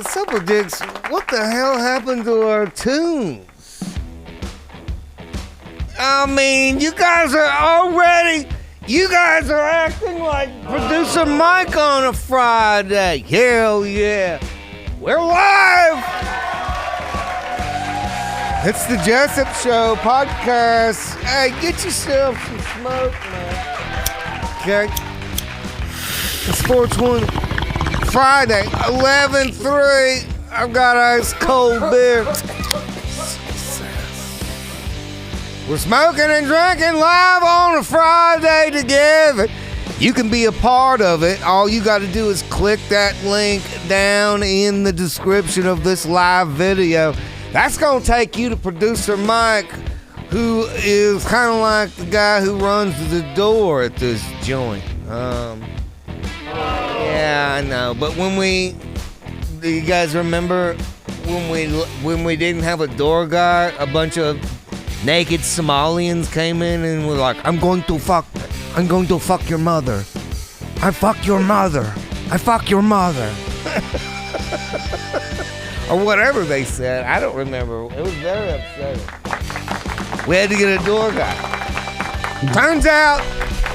Simple Dicks, what the hell happened to our tunes? I mean, you guys are acting like Producer Mike on a Friday. Hell yeah. We're live. It's the Jessup Show podcast. Hey, get yourself some smoke, man. Okay. It's 420. Friday, 11/3. I've got ice cold beer. We're smoking and drinking live on a Friday together. You can be a part of it. All you got to do is click that link down in the description of this live video. That's going to take you to Producer Mike, who is kind of like the guy who runs the door at this joint. Yeah, I know. But do you guys remember when we didn't have a door guy, a bunch of naked Somalians came in and were like, I'm going to fuck your mother. I fuck your mother. I fuck your mother. Or whatever they said. I don't remember. It was very upsetting. We had to get a door guy. Turns out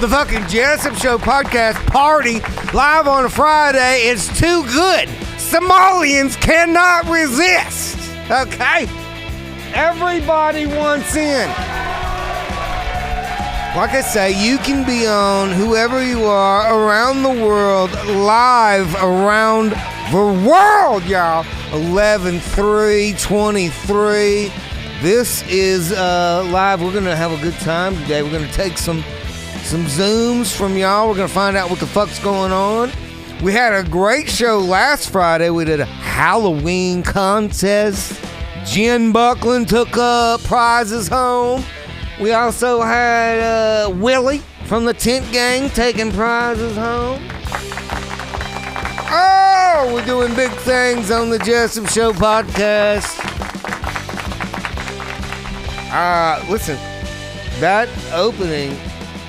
the fucking Jessup Show podcast party live on a Friday is too good. Somalians cannot resist. Okay? Everybody wants in. Like I say, you can be on, whoever you are, around the world, live around the world, y'all. 11/3/23. This is live. We're going to have a good time today. We're going to take some Zooms from y'all. We're going to find out what the fuck's going on. We had a great show last Friday. We did a Halloween contest. Jen Buckland took prizes home. We also had Willie from the Tent Gang taking prizes home. Oh, we're doing big things on the Jessup Show podcast. Listen, that opening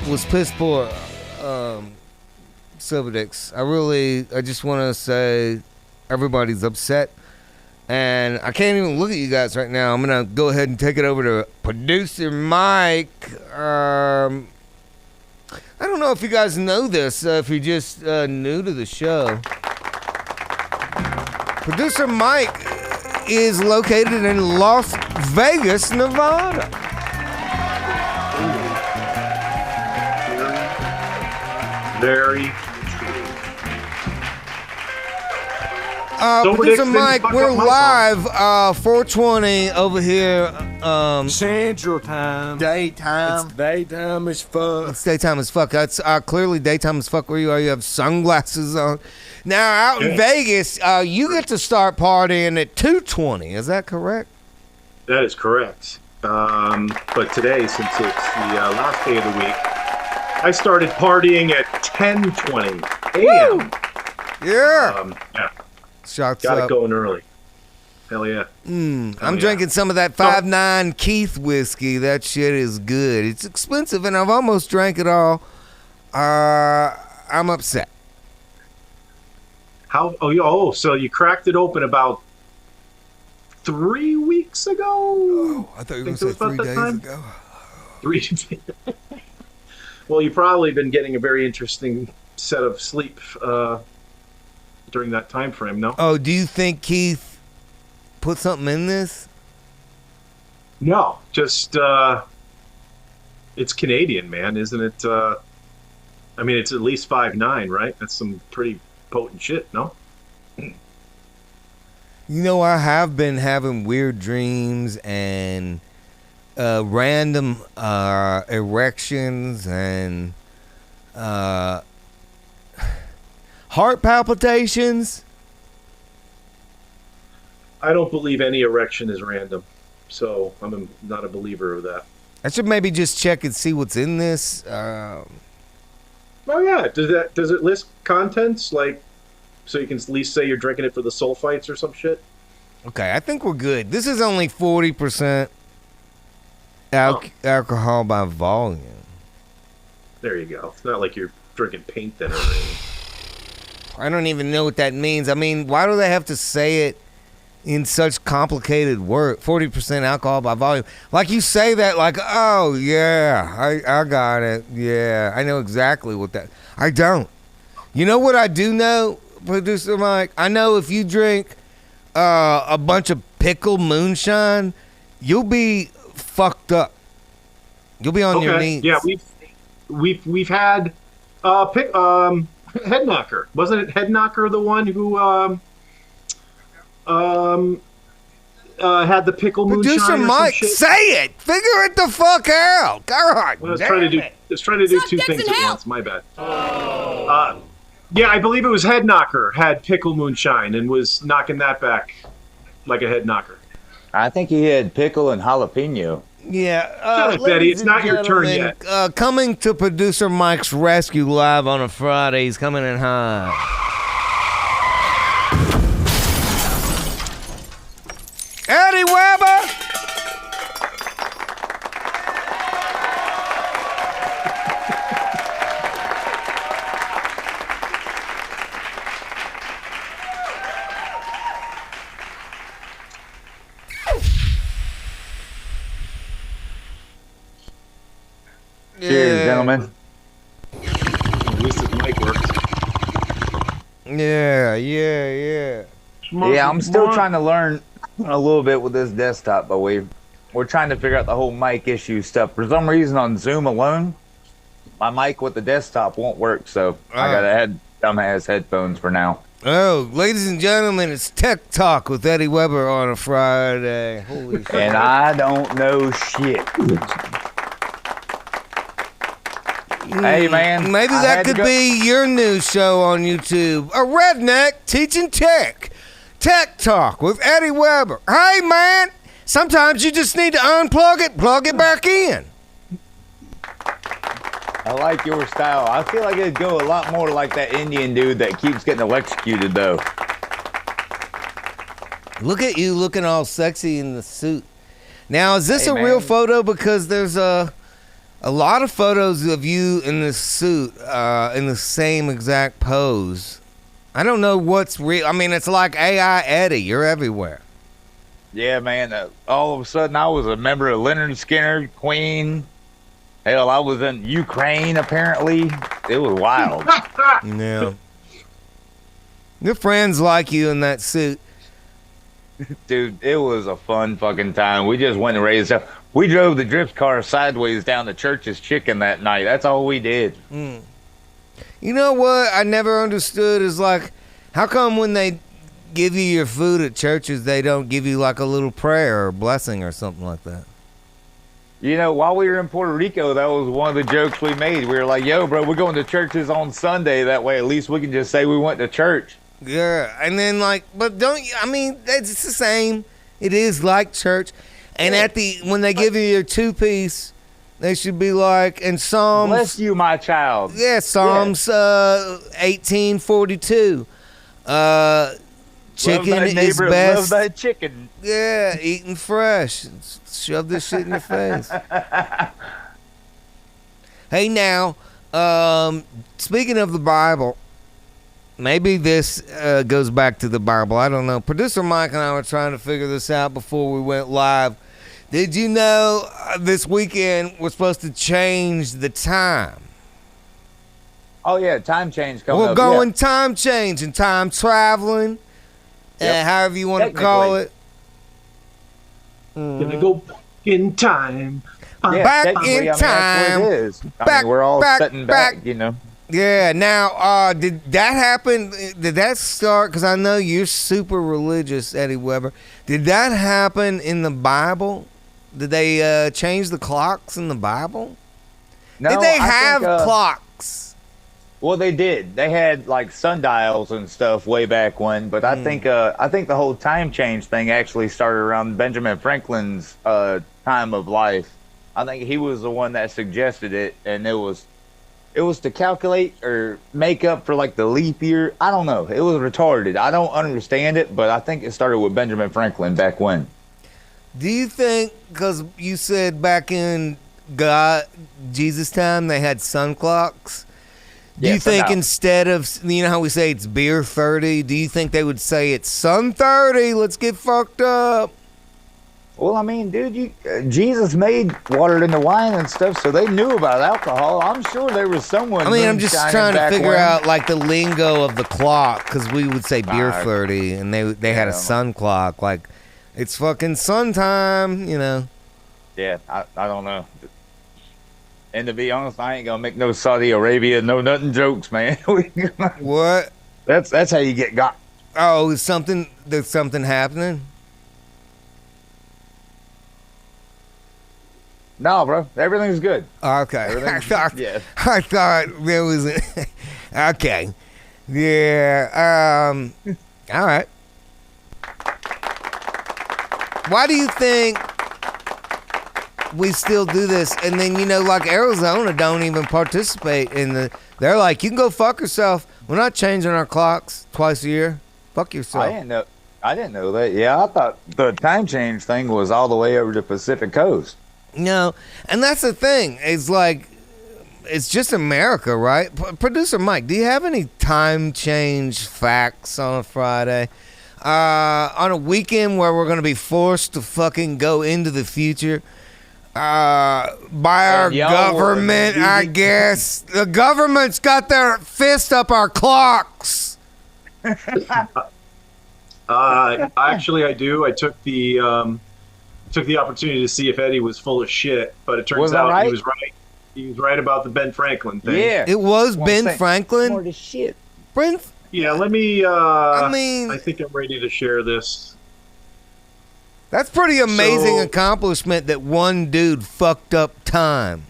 was piss poor, Silver Dicks. I just want to say everybody's upset. And I can't even look at you guys right now. I'm going to go ahead and take it over to Producer Mike. I don't know if you guys know this, if you're just new to the show. Producer Mike is located in Las Vegas, Nevada. Very Producer Mike, we're live, 420 over here. Central time. Daytime. It's daytime as fuck. It's daytime as fuck. That's clearly daytime as fuck where you are. You have sunglasses on. Now, out in Vegas, you get to start partying at 2:20. Is that correct? That is correct. But today, since it's the last day of the week, I started partying at 10:20 a.m. Yeah. Yeah. Shots Got up. it going early. Hell yeah. I'm drinking some of that 5.9 Keith whiskey. That shit is good. It's expensive, and I've almost drank it all. I'm upset. How? So you cracked it open about 3 weeks ago? Oh, I thought you were going to say 3 days ago. 3 Well, you've probably been getting a very interesting set of sleep during that time frame, no? Oh, do you think Keith put something in this? No, just it's Canadian, man, isn't it? I mean, it's at least 5.9, right? That's some pretty potent shit, no? You know, I have been having weird dreams and random erections and heart palpitations. I don't believe any erection is random, so I'm not a believer of that. I should maybe just check and see what's in this. Oh yeah, does it list contents, like, so you can at least say you're drinking it for the sulfites or some shit? Okay, I think we're good. This is only 40% alcohol by volume. There you go. It's not like you're drinking paint then or anything. I don't even know what that means. I mean, why do they have to say it in such complicated words? 40% alcohol by volume. Like you say that like, oh, yeah, I got it. Yeah, I know exactly what that. I don't. You know what I do know, Producer Mike? I know if you drink a bunch of pickle moonshine, you'll be fucked up. You'll be on your knees. Yeah, we've had Head Knocker. Wasn't it Head Knocker the one who had the pickle moonshine? Producer Mike, say it. Figure it the fuck out. God, well, I was trying to do two things at once. My bad. Yeah, I believe it was Head Knocker had pickle moonshine and was knocking that back like a head knocker. I think he had pickle and jalapeno. Yeah, Shut up, Betty. It's not your turn yet. Coming to Producer Mike's rescue live on a Friday. He's coming in hot. Eddie Weber. Cheers, gentlemen. At least his mic works. Yeah. Yeah, I'm still trying to learn a little bit with this desktop, but we're trying to figure out the whole mic issue stuff. For some reason on Zoom alone, my mic with the desktop won't work, so I gotta dumbass headphones for now. Oh, ladies and gentlemen, it's Tech Talk with Eddie Weber on a Friday. Holy shit. And I don't know shit. Hey, man. Maybe that could be your new show on YouTube. A redneck teaching tech. Tech Talk with Eddie Weber. Hey, man. Sometimes you just need to unplug it, plug it back in. I like your style. I feel like it'd go a lot more like that Indian dude that keeps getting electrocuted, though. Look at you looking all sexy in the suit. Now, is this a real photo? Because there's a lot of photos of you in this suit in the same exact pose. I don't know what's real. I mean, it's like AI Eddie. You're everywhere. Yeah, man. All of a sudden, I was a member of Leonard Skinner, Queen. Hell, I was in Ukraine, apparently. It was wild. Yeah. Your friends like you in that suit. Dude, it was a fun fucking time. We just went and raised up. We drove the drift car sideways down the church's chicken that night. That's all we did. You know what I never understood is like, how come when they give you your food at churches, they don't give you like a little prayer or blessing or something like that? You know, while we were in Puerto Rico, that was one of the jokes we made. We were like, yo, bro, we're going to churches on Sunday. That way, at least we can just say we went to church. Yeah, and then like, but don't you, I mean, it's the same. It is like church. And when they give you your two-piece, they should be like, in Psalms. Bless you, my child. Yeah, Psalms 18:42. Chicken is best. Love that chicken. Yeah, eating fresh. Shove this shit in your face. Hey, now, speaking of the Bible, maybe this goes back to the Bible. I don't know. Producer Mike and I were trying to figure this out before we went live. Did you know this weekend we're supposed to change the time? Oh, yeah, time change coming up. We're going time change and time traveling, however you want to call it. Gonna go back in time. Back in time. That's what it is. I mean, we're all sitting back, you know. Yeah, now, did that happen? Did that start? Because I know you're super religious, Eddie Weber. Did that happen in the Bible? Did they change the clocks in the Bible? No, did they I have think, clocks? Well, they did. They had like sundials and stuff way back when. But I think the whole time change thing actually started around Benjamin Franklin's time of life. I think he was the one that suggested it, and it was to calculate or make up for like the leap year. I don't know. It was retarded. I don't understand it, but I think it started with Benjamin Franklin back when. Do you think, because you said back in Jesus' time they had sun clocks, Do you think instead of, you know how we say it's beer 30, do you think they would say it's sun 30? Let's get fucked up. Well, I mean, dude, Jesus made water into wine and stuff, so they knew about alcohol. I'm sure there was someone. I mean, I'm just trying to figure out like the lingo of the clock, because we would say beer 30, and they had a sun clock. Like, it's fucking sun time, you know. Yeah, I don't know. And to be honest, I ain't gonna make no Saudi Arabia, no nothing jokes, man. What? That's how you get got. Oh, there's something happening? No, bro, everything's good. Okay. I thought there was okay. Yeah. All right. Why do you think we still do this? And then, you know, like Arizona don't even participate in they're like, you can go fuck yourself. We're not changing our clocks twice a year. Fuck yourself. I didn't know that. Yeah, I thought the time change thing was all the way over the Pacific Coast. No, and that's the thing. It's like, it's just America, right? Producer Mike, do you have any time change facts on a Friday? On a weekend where we're going to be forced to fucking go into the future by our government, I guess. The government's got their fist up our clocks. Actually, I do. I took the opportunity to see if Eddie was full of shit, but it turns out he was right. He was right about the Ben Franklin thing. Yeah, it was Ben Franklin. More to shit. Yeah, let me. I think I'm ready to share this. That's pretty amazing accomplishment that one dude fucked up time.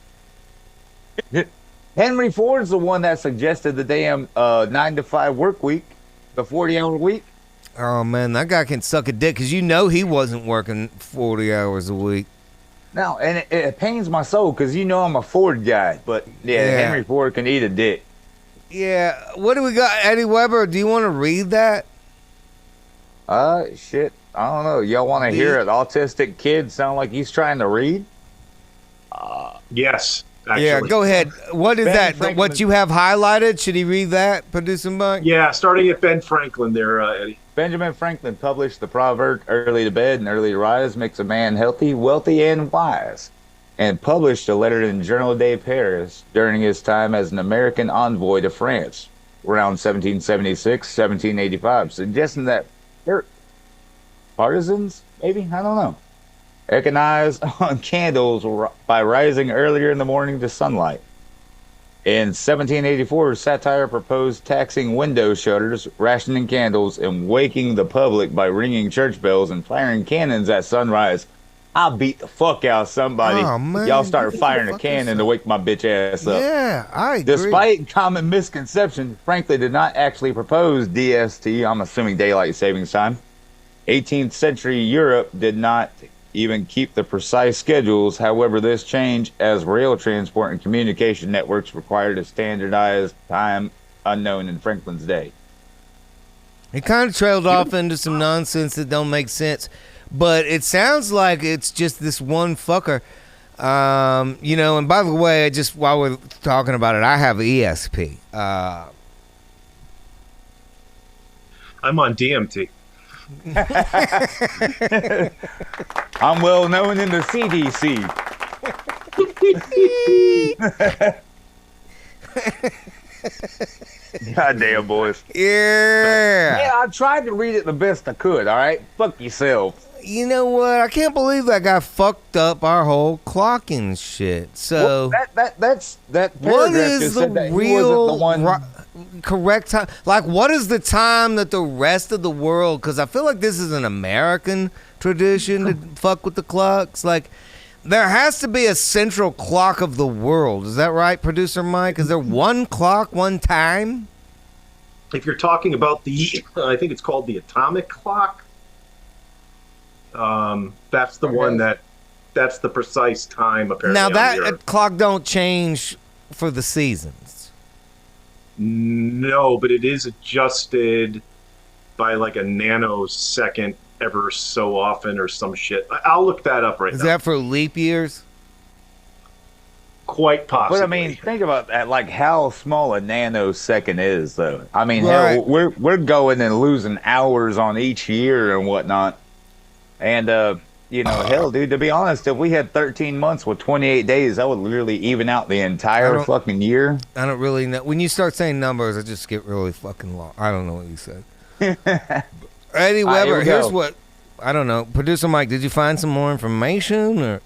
Henry Ford's the one that suggested the damn 9-to-5 work week, the 40-hour week. Oh, man, that guy can suck a dick, because you know he wasn't working 40 hours a week. No, and it pains my soul, because you know I'm a Ford guy, but yeah, Henry Ford can eat a dick. Yeah, what do we got? Eddie Weber, do you want to read that? Shit, I don't know. Y'all want to hear an autistic kid sound like he's trying to read? Yes. Actually. Yeah, go ahead. What is that? What you have highlighted? Should he read that, Producer Mike? Yeah, starting at Ben Franklin there, Eddie. Benjamin Franklin published the proverb, early to bed and early to rise makes a man healthy, wealthy, and wise, and published a letter in Journal de Paris during his time as an American envoy to France around 1776, 1785, suggesting that partisans, maybe? I don't know. Economize on candles by rising earlier in the morning to sunlight. In 1784, satire proposed taxing window shutters, rationing candles, and waking the public by ringing church bells and firing cannons at sunrise. I'll beat the fuck out of somebody. Oh, man, y'all start firing a cannon to wake my bitch ass up. Yeah, I agree. Despite common misconception, Franklin did not actually propose DST, I'm assuming daylight savings time. 18th century Europe did not even keep the precise schedules. However, this changed as rail transport and communication networks required a standardized time unknown in Franklin's day. It kind of trailed off into some nonsense that don't make sense, but it sounds like it's just this one fucker. You know, and by the way, just while we're talking about it, I have ESP. I'm on DMT. I'm well known in the CDC. Goddamn, boys. Yeah, I tried to read it the best I could, all right? Fuck yourself. You know what? I can't believe that guy fucked up our whole clocking shit. So that what is the real the one correct time? Like, what is the time that the rest of the world? Because I feel like this is an American tradition to fuck with the clocks. Like, there has to be a central clock of the world. Is that right, Producer Mike? Is there one clock, one time? If you're talking about I think it's called the atomic clock. That's the one that's the precise time, apparently. Now, that clock don't change for the seasons. No, but it is adjusted by like a nanosecond ever so often or some shit. I'll look that up right now. Is that for leap years? Quite possibly. But I mean, think about that, like how small a nanosecond is, though. I mean, Right. hell, we're going and losing hours on each year and whatnot. And hell, dude, to be honest, if we had 13 months with 28 days, that would literally even out the entire fucking year. I don't really know. When you start saying numbers, I just get really fucking lost. I don't know what you said. Eddie All right, here Weber, we here's go. what I don't know. Producer Mike, did you find some more information or?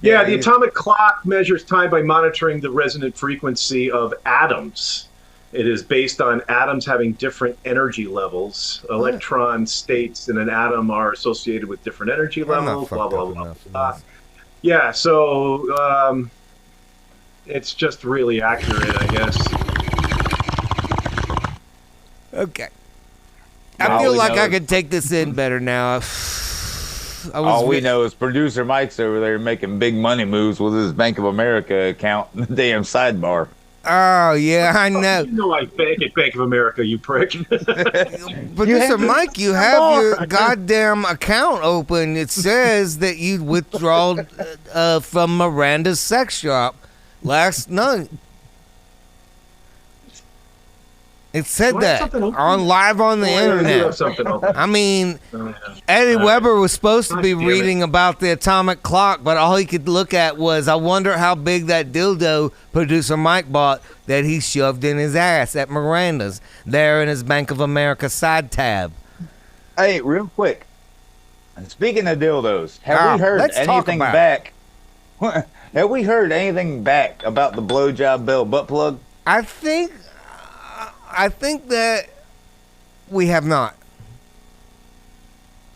Yeah, the atomic clock measures time by monitoring the resonant frequency of atoms. It is based on atoms having different energy levels. Electron states in an atom are associated with different energy I'm not levels, blah, fucked blah, up blah, enough for blah. this. Yeah, so it's just really accurate, I guess. Okay. I All feel we like know I is- could take this in better now. All we know is producer Mike's over there making big money moves with his Bank of America account in the damn sidebar. Oh yeah, I know. You know I bank at Bank of America, you prick. Producer Mike, you have your goddamn account open. It says that you withdrew from Miranda's sex shop last night. It said Do I have that something open? on live on the I do have internet. something open. I mean, Oh, yeah. Eddie Weber was supposed to God be damn it. reading about the atomic clock, but all he could look at was, I wonder how big that dildo producer Mike bought that he shoved in his ass at Miranda's there in his Bank of America side tab. Hey, real quick. Speaking of dildos, have we heard let's talk anything about back? Have we heard anything back about the blowjob bell butt plug? I think that we have not.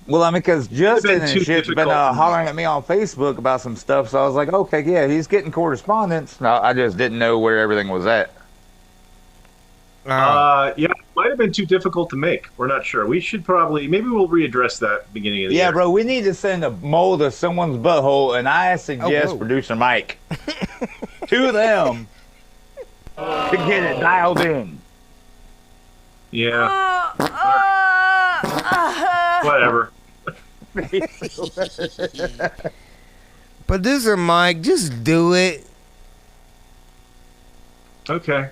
Well, I mean, because Justin been and too shit's been difficult. hollering at me on Facebook about some stuff, so I was like, okay, yeah, he's getting correspondence. No, I just didn't know where everything was at. Yeah, it might have been too difficult to make. We're not sure. We should maybe we'll readdress that beginning of the Yeah, year. bro, we need to send a mold of someone's butthole, and I suggest whoa. producer Mike to them to get it dialed in. Yeah. Whatever. Producer Mike, just do it. Okay.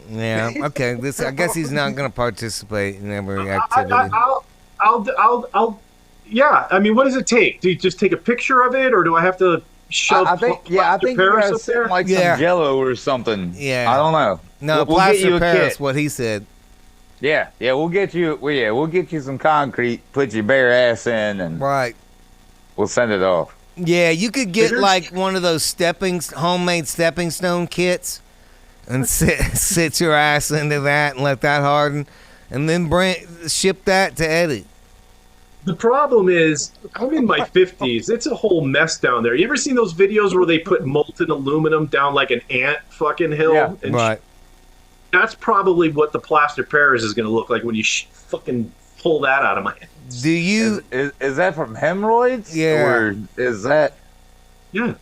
Yeah, okay. I guess he's not going to participate in every I, activity. I'll. Yeah. I mean, what does it take? Do you just take a picture of it, or do I have to shove? I think you plaster gotta Paris up there? send like Yeah. some Jello or something. Yeah. I don't know. No, we'll get plaster you a Paris, kit. what he said. Yeah, we'll get you. We'll get you some concrete, put your bare ass in, and Right. we'll send it off. Yeah, you could get Figures? like one of those homemade stepping stone kits and sit your ass into that and let that harden and then ship that to Eddie. The problem is, I'm in my 50s. It's a whole mess down there. You ever seen those videos where they put molten aluminum down like an ant fucking hill? Yeah. And Right. that's probably what the plaster Paris is going to look like when you fucking pull that out of my hand. Do you Is that from hemorrhoids? Yeah. Or is that Yeah.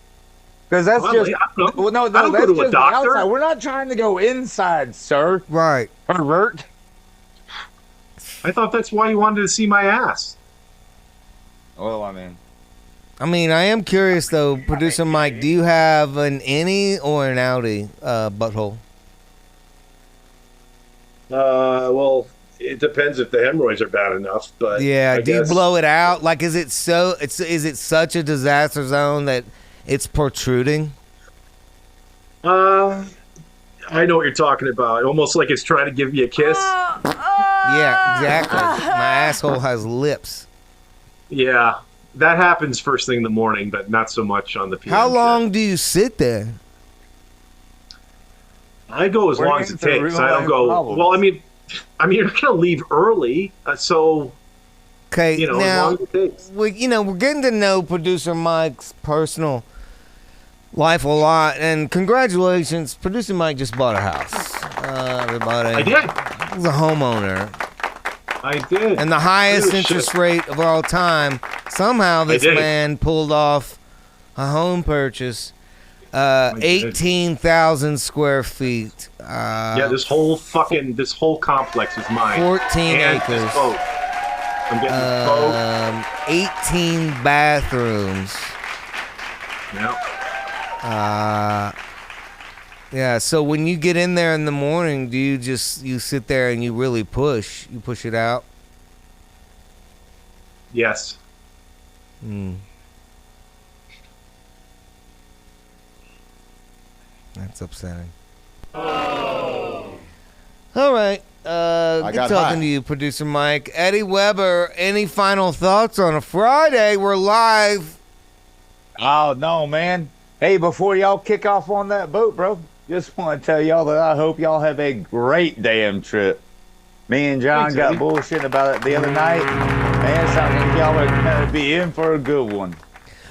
because that's Well, just? I don't know. Well, no, I don't that's go to a just the doctor. outside. We're not trying to go inside, sir. right. Pervert. I thought that's why you wanted to see my ass. Well, I mean, I am curious though, producer Mike, do you have an innie or an outie butthole? Well, it depends if the hemorrhoids are bad enough. But Yeah, I do you guess- blow it out? Like is it such a disaster zone that it's protruding? I know what you're talking about. Almost like it's trying to give you a kiss. Yeah, exactly. My asshole has lips. Yeah, that happens first thing in the morning, but not so much on the PM. How shift. long do you sit there? I go as We're long as it into takes. real I don't life go. problems. Well, I mean, you're gonna leave early, so Okay, as long now as it takes. we're getting to know producer Mike's personal life a lot, and congratulations, producer Mike just bought a house. Everybody, I did. He's a homeowner, I did. and the highest Holy interest shit. rate of all time. Somehow, this did. man pulled off a home purchase, did. 18,000 square feet. Yeah, this whole complex is mine. 14 and acres. this boat. I'm getting this boat. 18 bathrooms. Yeah. Yeah, so when you get in there in the morning, do you sit there and you really push? You push it out? Yes. That's upsetting. Oh. All right. Good talking to you, producer Mike. Eddie Weber, any final thoughts on a Friday? We're live. Oh, no, man. Hey, before y'all kick off on that boat, bro, just want to tell y'all that I hope y'all have a great damn trip. Me and John got bullshit about it the other night. Man, it sounds like y'all are going to be in for a good one.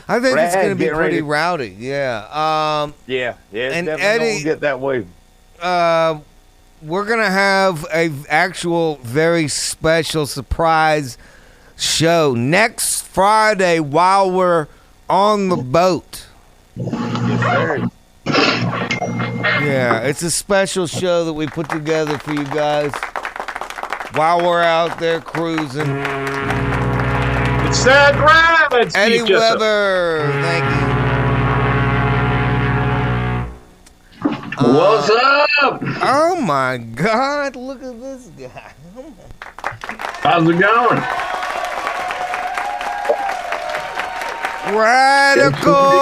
I think it's going to be pretty rowdy. Yeah. Yeah, and definitely Eddie, gonna get that way. We're going to have a actual very special surprise show next Friday while we're on the boat. Yes, sir. Yeah, it's a special show that we put together for you guys while we're out there cruising. It's Sad Brad and Steve Eddie Jessup. Weber, thank you. What's up? Oh my God, look at this guy. How's it going? Radicals.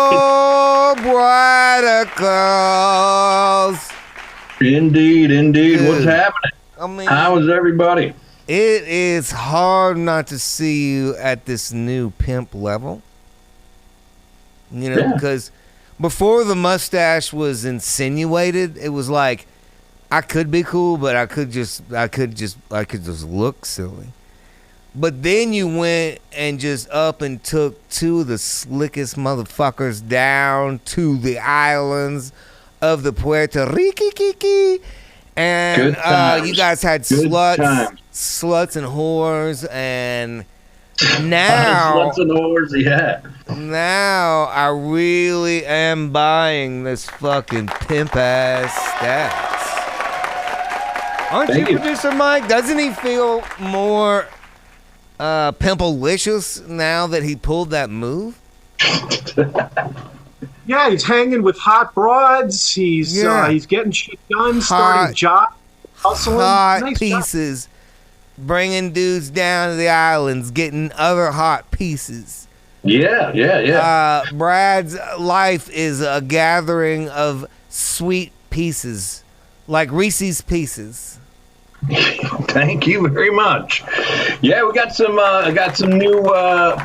Indeed. Dude, What's happening? I mean, How is everybody? it is hard not to see you at this new pimp level. You know, because before the mustache was insinuated, it was like I could be cool, but I could just look silly. But then you went and just up and took two of the slickest motherfuckers down to the islands of the Puerto Rico. And you guys had sluts and whores, and now Sluts and whores, yeah. now I really am buying this fucking pimp ass stats. Aren't Thank you, you. producer Mike? Doesn't he feel more pimpalicious now that he pulled that move? Yeah, he's hanging with hot broads. He's getting shit done, starting jobs, hustling. Hot Nice pieces, bringing dudes down to the islands, getting other hot pieces. Yeah. Brad's life is a gathering of sweet pieces, like Reese's Pieces. Thank you very much. Yeah, we got some new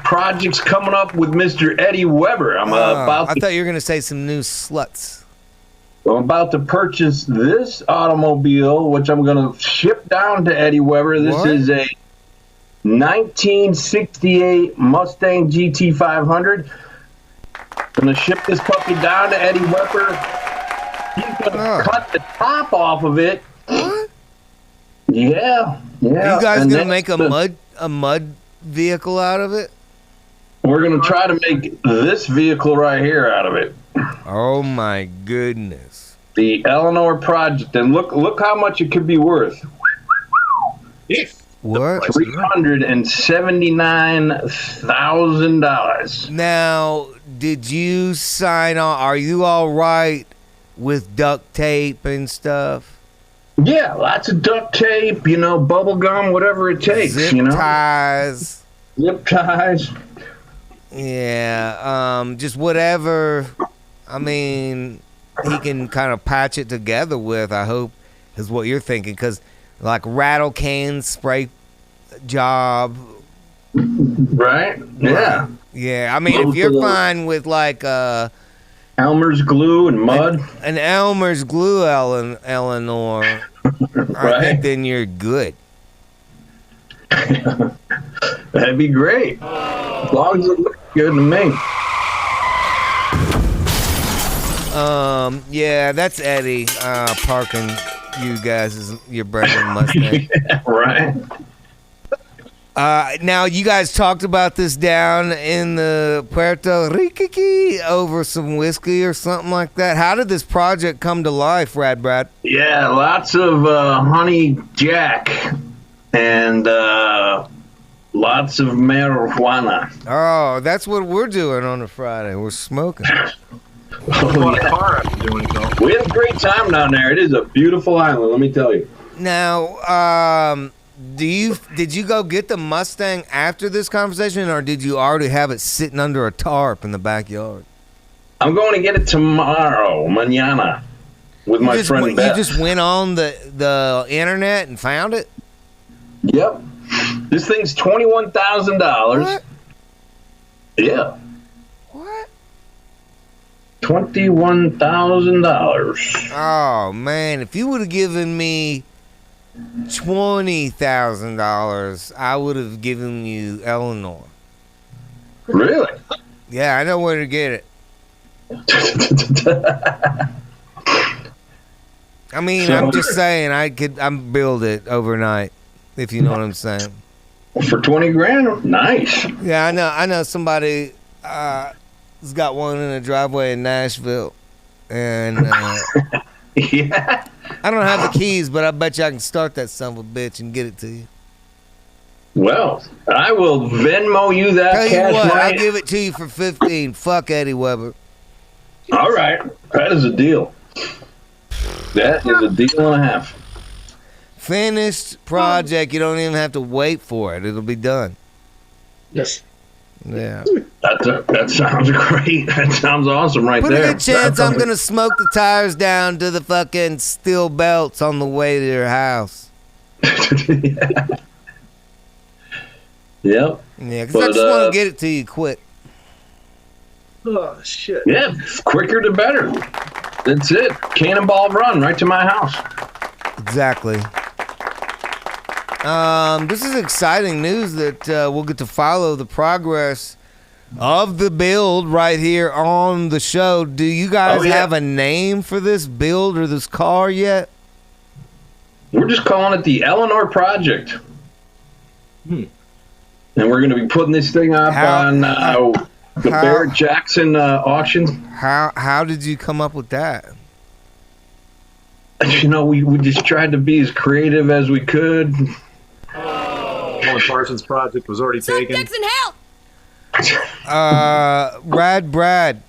projects coming up with Mr. Eddie Weber. I thought you were gonna say some new sluts. I'm about to purchase this automobile, which I'm going to ship down to Eddie Weber. This is a 1968 Mustang GT500. Going to ship this puppy down to Eddie Weber. He's going to cut the top off of it. What? Yeah. You guys gonna make a mud vehicle out of it? We're gonna try to make this vehicle right here out of it. Oh my goodness! The Eleanor Project, and look how much it could be worth. What? $379,000. Now, did you sign on? Are you all right with duct tape and stuff? Yeah, lots of duct tape, bubble gum, whatever it takes, Zip ties. Zip ties. Yeah, just whatever. I mean, he can kind of patch it together with, I hope, is what you're thinking. Because, like, rattle can spray job. Right? Yeah. Yeah, I mean, if you're fine with, like, Elmer's glue and mud. An Elmer's glue, Eleanor. Right. I think then you're good. That'd be great. As long as it looks good to me. Yeah, that's Eddie parking you guys as your brand new Mustang. Right. Now, you guys talked about this down in the Puerto Rico over some whiskey or something like that. How did this project come to life, Brad? Yeah, lots of honey jack and lots of marijuana. Oh, that's what we're doing on a Friday. We're smoking. I bought a car after doing it, though. We had a great time down there. It is a beautiful island, let me tell you. Now, did you go get the Mustang after this conversation, or did you already have it sitting under a tarp in the backyard? I'm going to get it tomorrow, mañana, with my friend Beth. You just went on the internet and found it? Yep. This thing's $21,000. What? Yeah. What? $21,000. Oh, man. If you would have given me $20,000, I would have given you Eleanor. Really? Yeah, I know where to get it. I mean, I'm just saying I'm build it overnight, if you know what I'm saying. For 20 grand? Nice. Yeah, I know somebody has got one in a driveway in Nashville, and Yeah. I don't have the keys, but I bet you I can start that son of a bitch and get it to you. Well, I will Venmo you that Tell you cash what, money. I'll give it to you for 15. Fuck Eddie Weber. All right. That is a deal. That is a deal and a half. Finished project. You don't even have to wait for it. It'll be done. Yes. Yeah. That sounds great. That sounds awesome right Pretty there. good chance I'm going to smoke the tires down to the fucking steel belts on the way to your house. Yep. Yeah, because I just want to get it to you quick. Oh, shit. Yeah, quicker the better. That's it. Cannonball run right to my house. Exactly. This is exciting news that we'll get to follow the progress of the build right here on the show. Do you guys have a name for this build or this car yet? We're just calling it the Eleanor Project. And we're going to be putting this thing up on the Barrett Jackson auction. How did you come up with that? You know, we just tried to be as creative as we could. One Parsons project was already taken. Dixon, help! Rad Brad.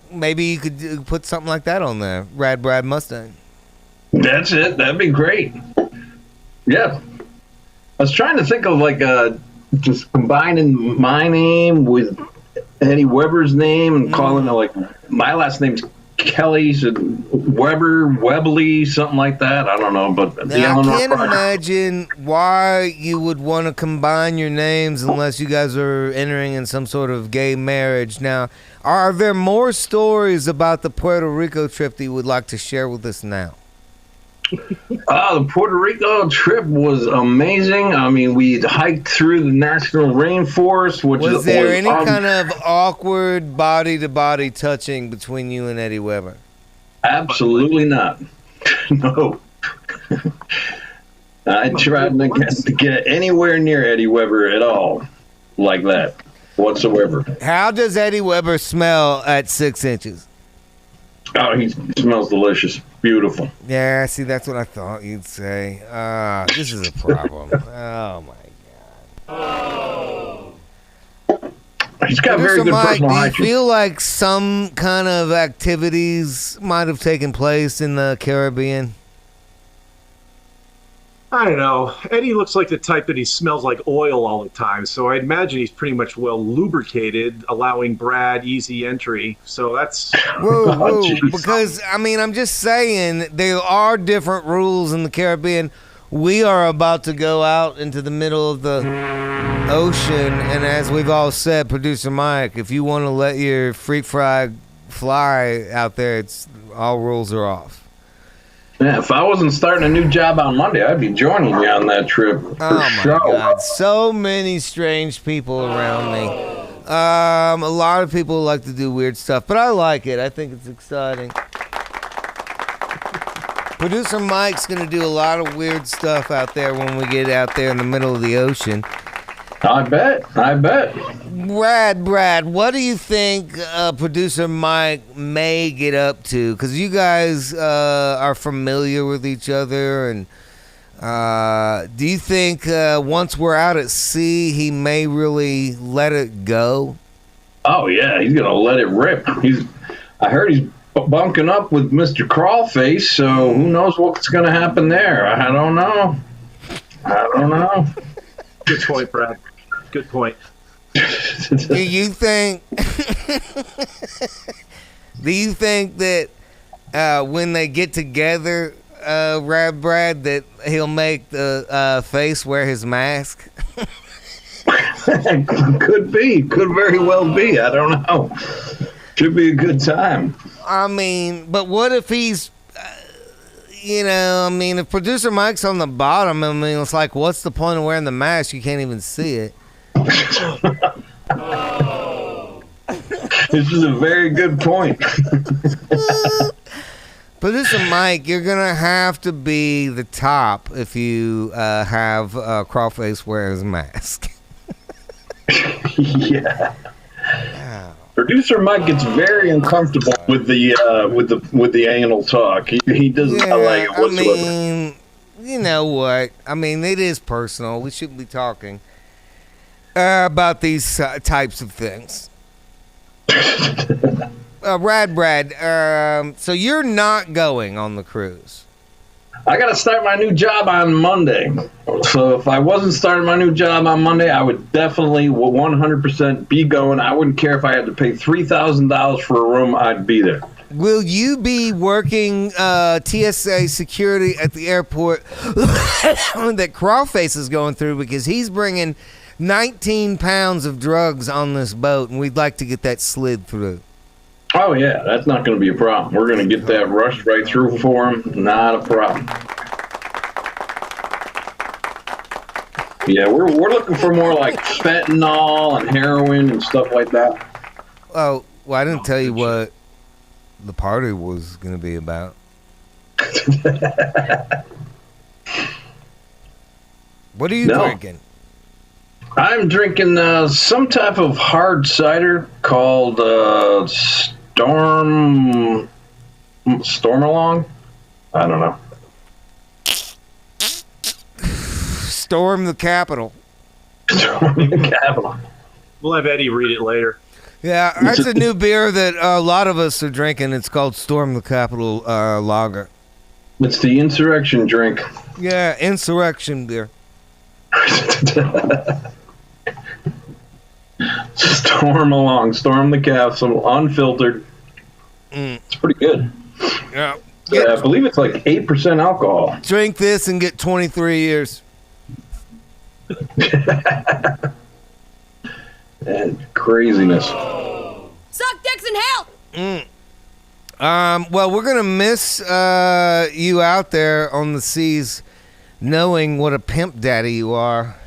Maybe you could put something like that on there. Rad Brad Mustang. That's it. That'd be great. Yeah. I was trying to think of like just combining my name with Eddie Weber's name and calling it like my last name's Kelly, so Weber, Webley, something like that. I don't know, but now, I can't imagine why you would want to combine your names unless you guys are entering in some sort of gay marriage. Now, are there more stories about the Puerto Rico trip that you would like to share with us now? The Puerto Rico trip was amazing. I mean, we hiked through the national rainforest, which was there any kind of awkward body-to-body touching between you and Eddie Weber? Absolutely not. No. I tried to get anywhere near Eddie Weber at all like that whatsoever. How does Eddie Weber smell at 6 inches? Oh, he smells delicious. Beautiful. Yeah, see, that's what I thought you'd say. This is a problem. Oh, my God. He's got very good personal hygiene. Do you feel like some kind of activities might have taken place in the Caribbean? I don't know. Eddie looks like the type that he smells like oil all the time, so I imagine he's pretty much well lubricated, allowing Brad easy entry. So that's... Whoa. Because, I mean, I'm just saying, there are different rules in the Caribbean. We are about to go out into the middle of the ocean, and as we've all said, Producer Mike, if you want to let your freak fry fly out there, all rules are off. Yeah, if I wasn't starting a new job on Monday, I'd be joining you on that trip. Oh my God, so many strange people around me. A lot of people like to do weird stuff, but I like it. I think it's exciting. Producer Mike's gonna do a lot of weird stuff out there when we get out there in the middle of the ocean. I bet. Brad, what do you think Producer Mike may get up to? Because you guys are familiar with each other, and do you think once we're out at sea, he may really let it go? Oh yeah, he's gonna let it rip. I heard he's bunking up with Mr. Crawlface, so who knows what's gonna happen there? I don't know. Good point, Brad. Good point. Do you think? Do you think that when they get together, Brad, that he'll make the face wear his mask? Could be. Could very well be. I don't know. Should be a good time. I mean, but what if he's, if producer Mike's on the bottom, I mean, it's like, what's the point of wearing the mask? You can't even see it. This is a very good point. Producer Mike, you're gonna have to be the top if you have Crawlface wear his mask. Yeah. Producer Mike gets very uncomfortable with the anal talk. He does not like it whatsoever. I mean, you know what? I mean, it is personal. We shouldn't be talking about these types of things. Brad, so you're not going on the cruise? I got to start my new job on Monday. So if I wasn't starting my new job on Monday, I would definitely 100% be going. I wouldn't care if I had to pay $3,000 for a room. I'd be there. Will you be working TSA security at the airport that Crawlface is going through, because he's bringing 19 pounds of drugs on this boat, and we'd like to get that slid through? Oh, yeah, that's not going to be a problem. We're going to get that rushed right through for him. Not a problem. Yeah, we're looking for more like fentanyl and heroin and stuff like that. Oh, well, I didn't tell you what the party was going to be about. What are you drinking? I'm drinking some type of hard cider called Stormalong. I don't know. Storm the Capitol. Storm the Capitol. We'll have Eddie read it later. Yeah, that's a new beer that a lot of us are drinking. It's called Storm the Capitol Lager. It's the insurrection drink. Yeah, insurrection beer. Storm the Capitol, unfiltered. It's pretty good. Yeah. I believe it's like 8% alcohol. Drink this and get 23 years. And craziness. Suck dicks in hell. Well, we're gonna miss you out there on the seas, knowing what a pimp daddy you are.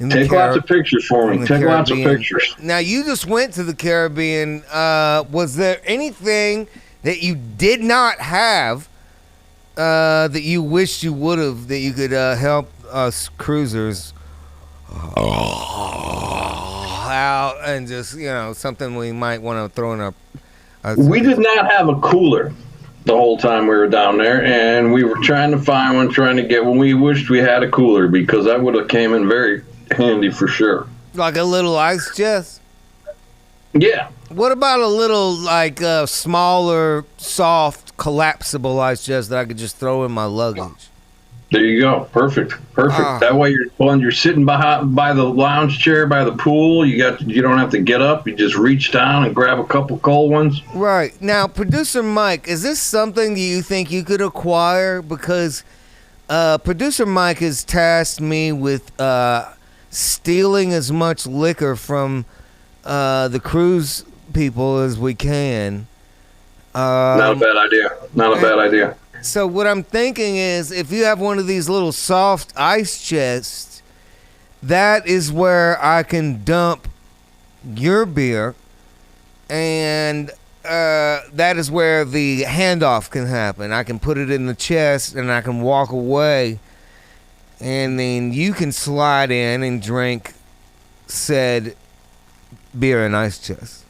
Take lots of pictures for me. Take lots of pictures. Now, you just went to the Caribbean. Was there anything that you did not have that you wished you would have, that you could help us cruisers out, and just, something we might want to throw in our... We did not have a cooler the whole time we were down there, and we were trying to find one, trying to get one. We wished we had a cooler, because that would have came in very handy for sure. Like a little ice chest? Yeah. What about a little, like, smaller, soft, collapsible ice chest that I could just throw in my luggage? There you go. Perfect. That way you're sitting by the lounge chair by the pool. You don't have to get up. You just reach down and grab a couple cold ones. Right. Now, Producer Mike, is this something that you think you could acquire? Because Producer Mike has tasked me with stealing as much liquor from the cruise people as we can. Not a bad idea. So what I'm thinking is, if you have one of these little soft ice chests, that is where I can dump your beer, and that is where the handoff can happen. I can put it in the chest, and I can walk away, and then you can slide in and drink said beer and ice chest.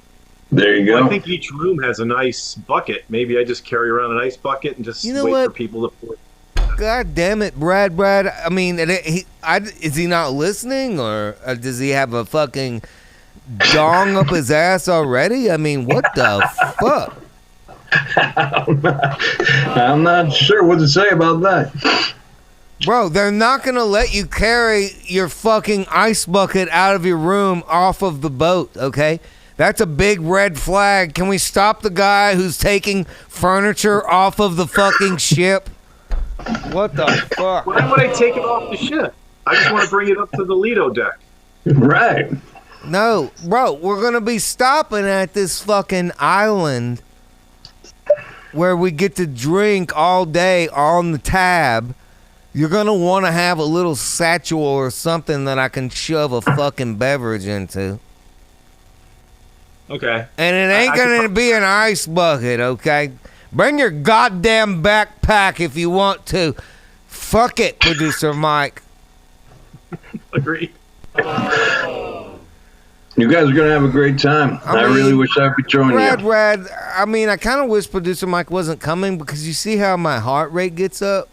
There you go. I think each room has an ice bucket. Maybe I just carry around an ice bucket and just wait for people to pour it. God damn it, Brad. I mean, is he not listening, or does he have a fucking dong up his ass already? I mean, what the fuck? I'm not sure what to say about that. Bro, they're not going to let you carry your fucking ice bucket out of your room off of the boat, okay? That's a big red flag. Can we stop the guy who's taking furniture off of the fucking ship? What the fuck? Why would I take it off the ship? I just want to bring it up to the Lido deck. Right. No, bro, we're going to be stopping at this fucking island where we get to drink all day on the tab. You're going to want to have a little satchel or something that I can shove a fucking beverage into. Okay. And it ain't going to be an ice bucket, okay? Bring your goddamn backpack if you want to. Fuck it, Producer Mike. Agreed. You guys are going to have a great time. I really wish I could join you. Rad, I mean, I kind of wish Producer Mike wasn't coming because you see how my heart rate gets up?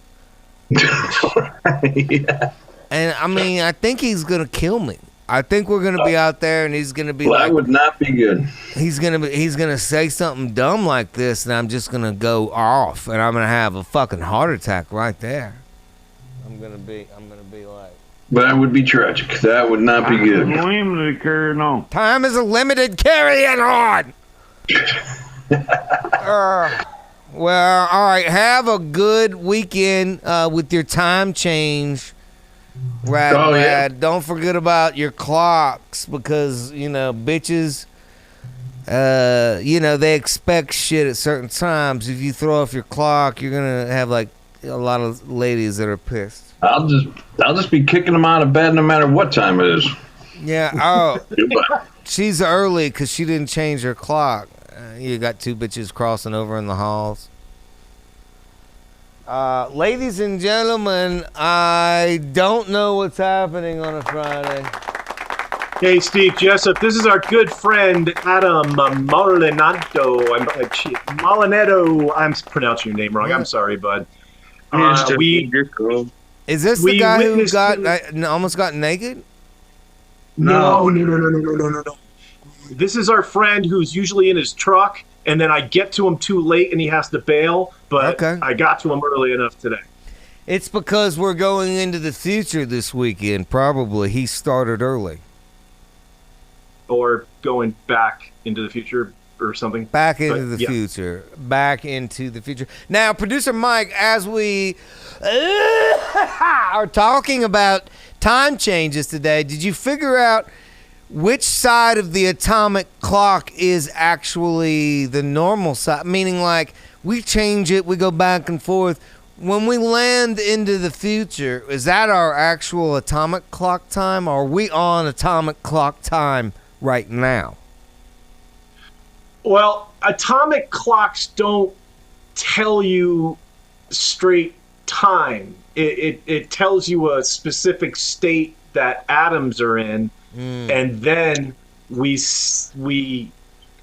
Yeah. And, I mean, I think he's going to kill me. I think we're going to be out there and he's going to be That would not be good. He's gonna say something dumb like this, and I'm just gonna go off, and I'm gonna have a fucking heart attack right there. I'm gonna be like. That would be tragic. That would not be good. Time is a limited. Carrying on. Well, all right. Have a good weekend with your time change. Rad. Yeah. Don't forget about your clocks because bitches. They expect shit at certain times. If you throw off your clock, you're gonna have like a lot of ladies that are pissed. I'll just be kicking them out of bed no matter what time it is. Yeah. Oh, she's early because she didn't change her clock. You got two bitches crossing over in the halls. Ladies and gentlemen, I don't know what's happening on a Friday. Hey, Steve Jessup, this is our good friend, Adam Molinetto. I'm pronouncing your name wrong. I'm sorry, bud. Is this the guy who almost got naked? No. This is our friend who's usually in his truck, and then I get to him too late and he has to bail, but I got to him early enough today. It's because we're going into the future this weekend, probably. He started early. Or going back into the future or something. Back into the future. Back into the future. Now, Producer Mike, as we are talking about time changes today, did you figure out which side of the atomic clock is actually the normal side? Meaning, like, we change it, we go back and forth. When we land into the future, is that our actual atomic clock time, or are we on atomic clock time right now? Well, atomic clocks don't tell you straight time. It tells you a specific state that atoms are in, and then we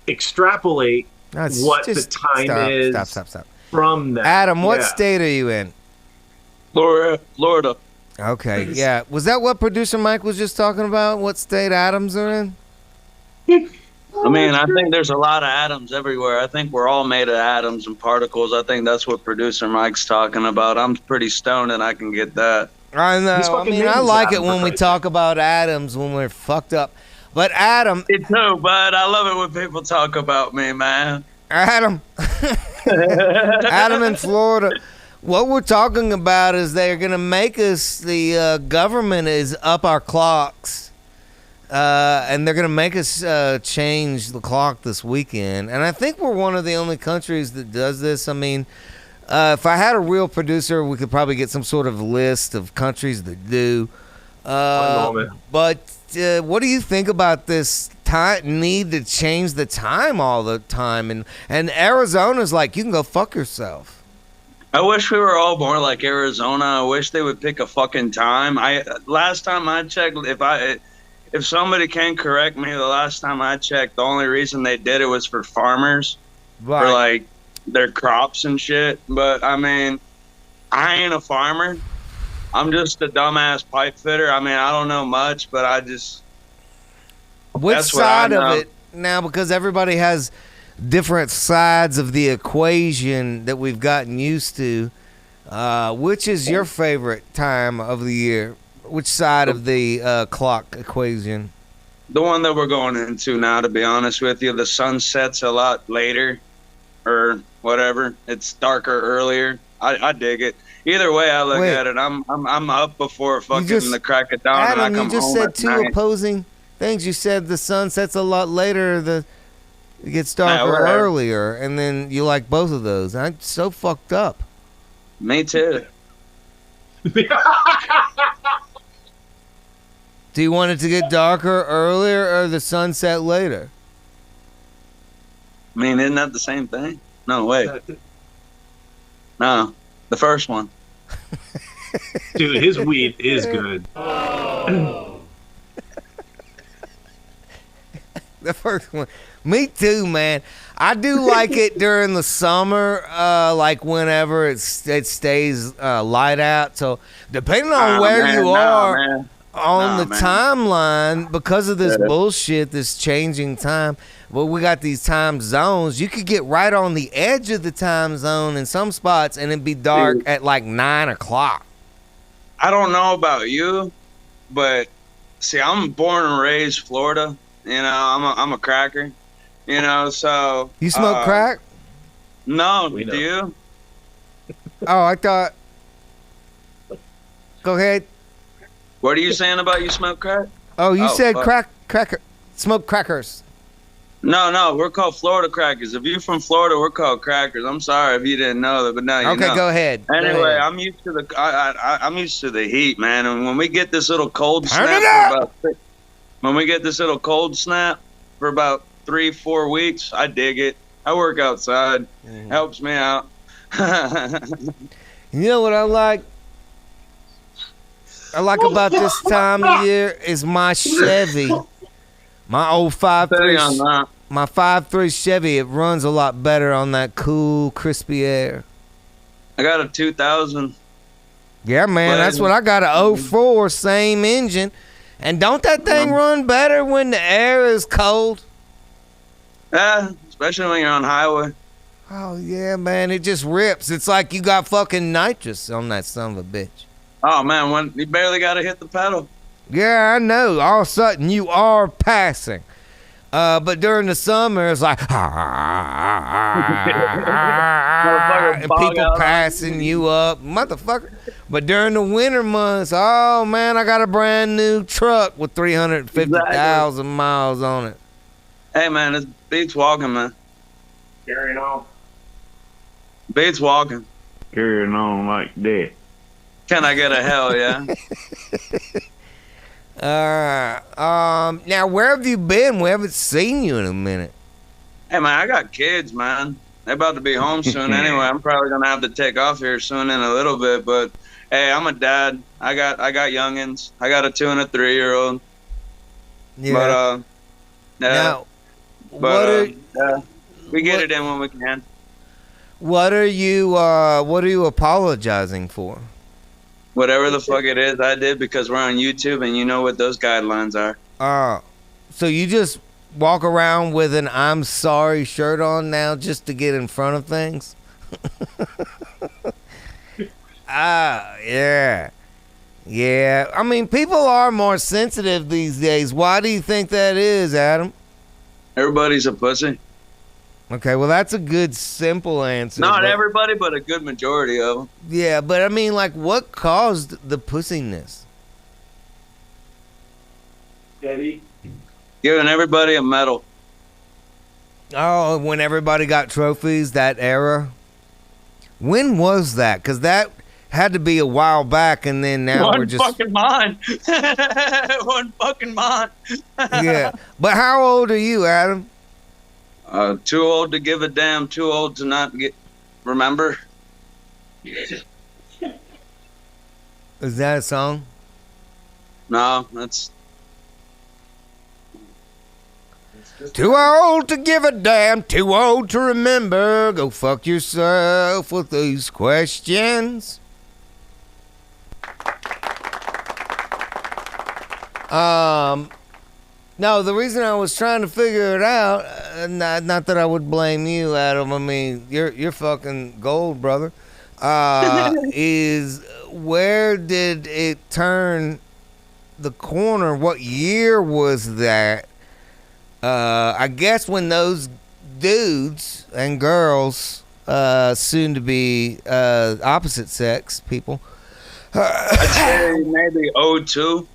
extrapolate what the time is. Stop. From that. Adam, what state are you in? Florida. Okay, yeah. Was that what Producer Mike was just talking about? What state atoms are in? I mean, I think there's a lot of atoms everywhere. I think we're all made of atoms and particles. I think that's what Producer Mike's talking about. I'm pretty stoned and I can get that. I know. I mean, I like it when we talk about atoms when we're fucked up. But Adam... Me too, bud. I love it when people talk about me, man. Adam in Florida. What we're talking about is they're going to make us, the government is up our clocks, and they're going to make us change the clock this weekend. And I think we're one of the only countries that does this. I mean, if I had a real producer, we could probably get some sort of list of countries that do. But what do you think about this need to change the time all the time? And Arizona's like, you can go fuck yourself. I wish we were all more like Arizona. I wish they would pick a fucking time. Last time I checked, if somebody can correct me, the last time I checked, the only reason they did it was for farmers, for like their crops and shit. But I mean, I ain't a farmer. I'm just a dumbass pipe fitter. I mean, I don't know much, but Which That's what I side of know. it now? Because everybody has different sides of the equation that we've gotten used to. Which is your favorite time of the year? Which side of the clock equation? The one that we're going into now, to be honest with you, the sun sets a lot later, or whatever. It's darker earlier. I dig it. Either way I look Wait. at it, I'm up before fucking just- the crack of dawn, Adam, and I come you just home said at two night. opposing things. You said the sun sets a lot later, it gets darker whatever. earlier, and then you like both of those. I'm so fucked up. Me too. Do you want it to get darker earlier or the sunset later? I mean, isn't that the same thing? No, wait. No, the first one. Dude, his weed is good. The first one. Me too, man. I do like it during the summer, like whenever it stays light out. So depending on where you are on the timeline, because of this bullshit, this changing time, well, we got these time zones. You could get right on the edge of the time zone in some spots, and it'd be dark at like 9 o'clock. I don't know about you, but see, I'm born and raised Florida. You know, I'm a cracker. You know, so You smoke crack? No, We know. do you? Oh, I thought. Go ahead. What are you saying about you smoke crack? Oh, you said fuck. smoke crackers. No, we're called Florida crackers. If you're from Florida, we're called crackers. I'm sorry if you didn't know that, but now you Okay, know. go ahead. Go Anyway, ahead. I'm used to I'm used to the heat, man. And when we get this little cold Turn snap it for about when we get this little cold snap for about 3-4 weeks, I dig it. I work outside. Helps me out. You know what I like? I like about this time of year is my Chevy. My old Steady on 5.3, that. my 5.3 Chevy. It runs a lot better on that cool, crispy air. I got a 2000. Yeah, man, that's what I got. A 04, same engine. And don't that thing run better when the air is cold? Especially when you're on highway. Oh, yeah, man, it just rips. It's like you got fucking nitrous on that son of a bitch. Oh man, when you barely got to hit the pedal. Yeah, I know. All of a sudden, you are passing. But during the summer, it's like, and people passing you up, motherfucker. But during the winter months, oh man, I got a brand new truck with 350,000 miles on it. Hey man, it beats walking, man. Carrying on. Beats walking. Carrying on like that. Can I get a hell yeah? Now where have you been? We haven't seen you in a minute. Hey man, I got kids, man. They're about to be home soon anyway. I'm probably gonna have to take off here soon in a little bit, but hey, I'm a dad. I got youngins. I got a 2 and a 3-year-old. Yeah. But Now, but we get it in when we can. what are you apologizing for? Whatever the fuck it is, I did because we're on YouTube and you know what those guidelines are. So you just walk around with an "I'm sorry" shirt on now just to get in front of things? Yeah. Yeah. I mean, people are more sensitive these days. Why do you think that is, Adam? Everybody's a pussy. Okay, well, that's a good, simple answer. Not but- everybody, but a good majority of them. Yeah, but I mean, like, what caused the pussiness? Eddie? Giving everybody a medal. Oh, when everybody got trophies, that era? When was that? Because that had to be a while back, and then now we're just... fucking mine. One fucking mine. Yeah. But how old are you, Adam? Too old to give a damn. Too old to not remember. Is that a song? No, that's Too old to give a damn, too old to remember. Go fuck yourself with these questions. No, the reason I was trying to figure it out, not that I would blame you, Adam. I mean, you're fucking gold, brother. Is where did it turn the corner? What year was that? I guess when those dudes and girls, soon to be opposite sex people. I'd say maybe 02,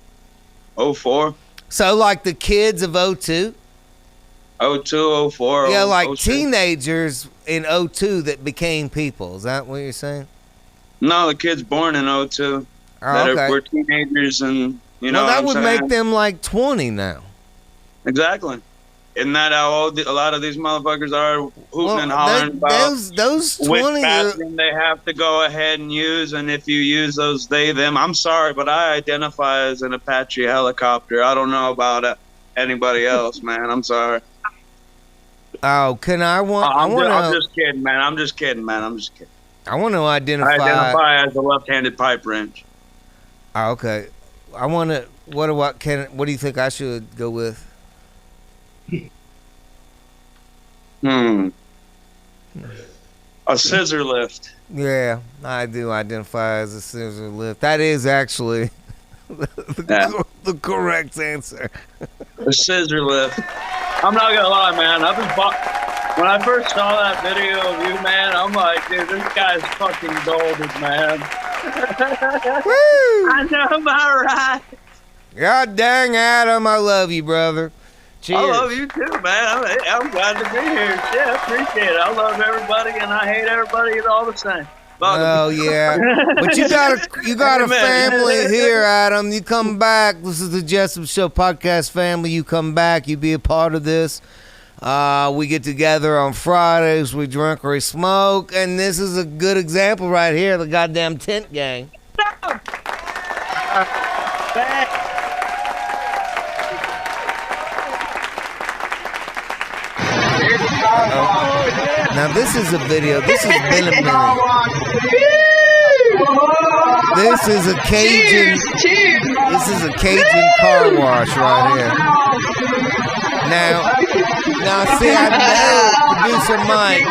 04. So like the kids of 02? 02, 04. Yeah, like 06. teenagers in 02 that became people. Is that what you're saying? No, the kids born in 02 okay. were teenagers, and you know. Well, that what would I'm make saying? them like 20 now. Exactly. Isn't that how old a lot of these motherfuckers are hooting and hollering about those 20 which bathroom they have to go ahead and use, and if you use those they, them. I'm sorry, but I identify as an Apache helicopter. I don't know about anybody else, man. I'm sorry. Oh, can I want? I'm just kidding, man. I'm just kidding. I want to identify. I identify as a left-handed pipe wrench. Oh, okay. I want to. What do you think I should go with? A scissor lift. Yeah, I do identify as a scissor lift. That is actually the correct answer. A scissor lift. I'm not gonna lie, man. When I first saw that video of you, man, I'm like, dude, this guy's fucking golden, man. I know, am I right? God dang, Adam, I love you, brother. Cheers. I love you too, man. I'm glad to be here. Shit, I appreciate it. I love everybody, and I hate everybody all the same. Oh yeah, but you got a family here, Adam. You come back. This is the Jessup Show podcast family. You come back. You be a part of this. We get together on Fridays. We drink or we smoke, and this is a good example right here. The goddamn tent gang. Now this is a video. This has been a minute. This is a Cajun. This is a Cajun car wash right here. Now see, I know producer Mike.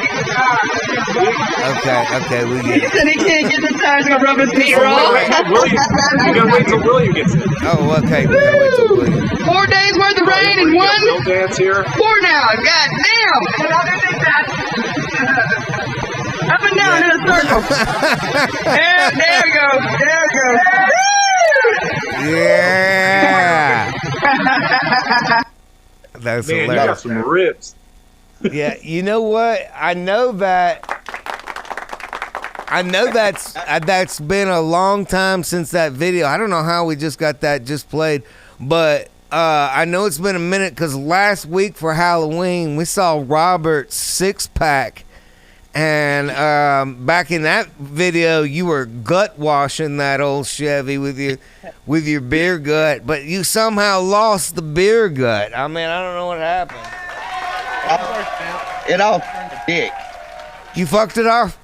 Okay, we get it. He said he can't get the tires to rub his feet wrong. You gotta wait till William gets in. Oh, okay. We gotta wait till William. 4 days worth of rain in one. Will dance here. 4 now. God damn. Up and down in a circle. There it goes. Yeah. That's Man, hilarious. you got some ribs. Yeah, you know what? I know that's been a long time since that video. I don't know how we just got that just played, but I know it's been a minute because last week for Halloween we saw Robert's 6-pack, and back in that video you were gut washing that old Chevy with your beer gut, but you somehow lost the beer gut. I mean, I don't know what happened. It all turned to dick. You fucked it off?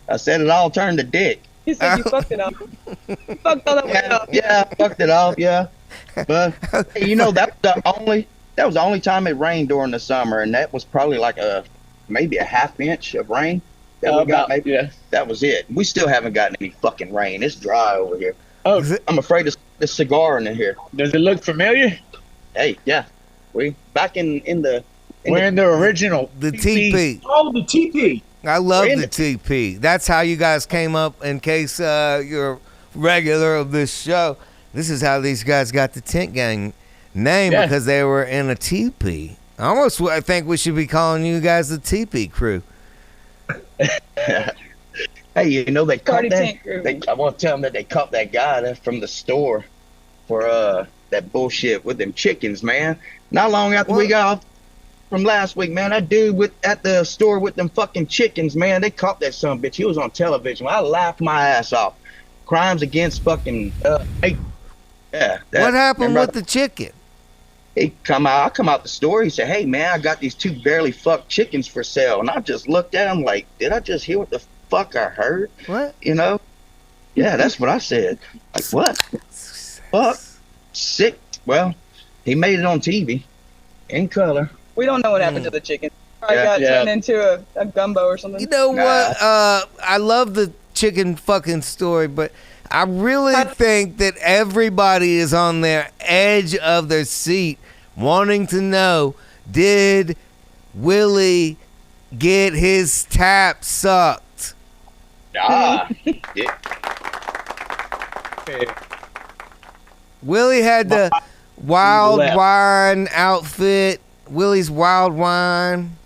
I said it all turned to dick. He said you fucked it up. You fucked all that way up. Yeah, I fucked it off, yeah. But hey, you know, that was the only time it rained during the summer, and that was probably like maybe a half inch of rain that we got. Maybe that was it. We still haven't gotten any fucking rain. It's dry over here. Oh, I'm afraid there's cigar in here. does it look familiar? Hey, yeah, we back in the. We're in the original. The TP. Oh, the TP. I love the TP. That's how you guys came up, in case you're regular of this show. This is how these guys got the tent gang name, because they were in a TP. I think we should be calling you guys the TP crew. Hey, you know, they caught that. crew. I want to tell them that they caught that guy from the store for that bullshit with them chickens, man. Not long after we got off from last week, man, that dude at the store with them fucking chickens, man, they caught that son of a bitch. He was on television. I laughed my ass off. Crimes against fucking What happened with the chicken? I come out the store. He said, "Hey, man, I got these 2 barely fucked chickens for sale." And I just looked at him like, did I just hear what the fuck I heard? What? You know? Yeah, that's what I said. Like, what? Fuck. Sick. Well, He made it on TV in color. We don't know what happened to the chicken. Probably got turned into a gumbo or something. You know what? I love the chicken fucking story, but I really think that everybody is on their edge of their seat wanting to know, did Willie get his tap sucked? Yeah. Willie had the wild wine outfit. Willie's wild wine.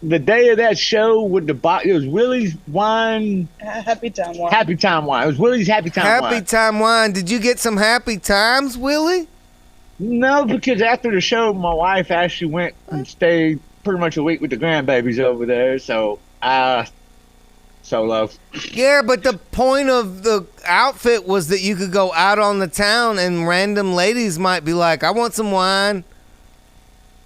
The day of that show with the box, it was Willie's wine. Happy Time wine. Happy Time wine. It was Willie's Happy Time wine. Happy Time wine. Did you get some happy times, Willie? No, because after the show, my wife actually went and stayed pretty much a week with the grandbabies over there. So solo. Yeah, but the point of the outfit was that you could go out on the town and random ladies might be like, I want some wine.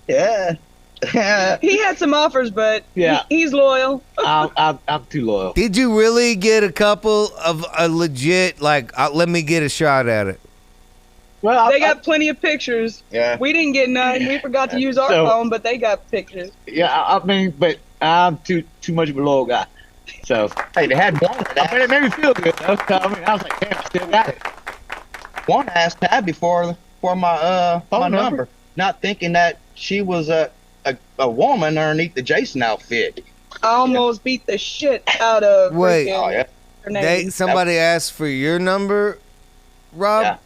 Yeah. He had some offers, but he's loyal. I'm too loyal. Did you really get a couple of a legit, like, let me get a shot at it? Well, they got plenty of pictures. Yeah. We didn't get none. We forgot to use our phone, but they got pictures. Yeah, I mean, but I'm too much of a loyal guy. So, hey, they had one. But it made me feel good, though. So, I mean, I was like, damn, I still got it. One asked Tabby for my phone number, not thinking that she was a woman underneath the Jason outfit. I almost beat the shit out of. Wait, her name. somebody asked for your number, Rob?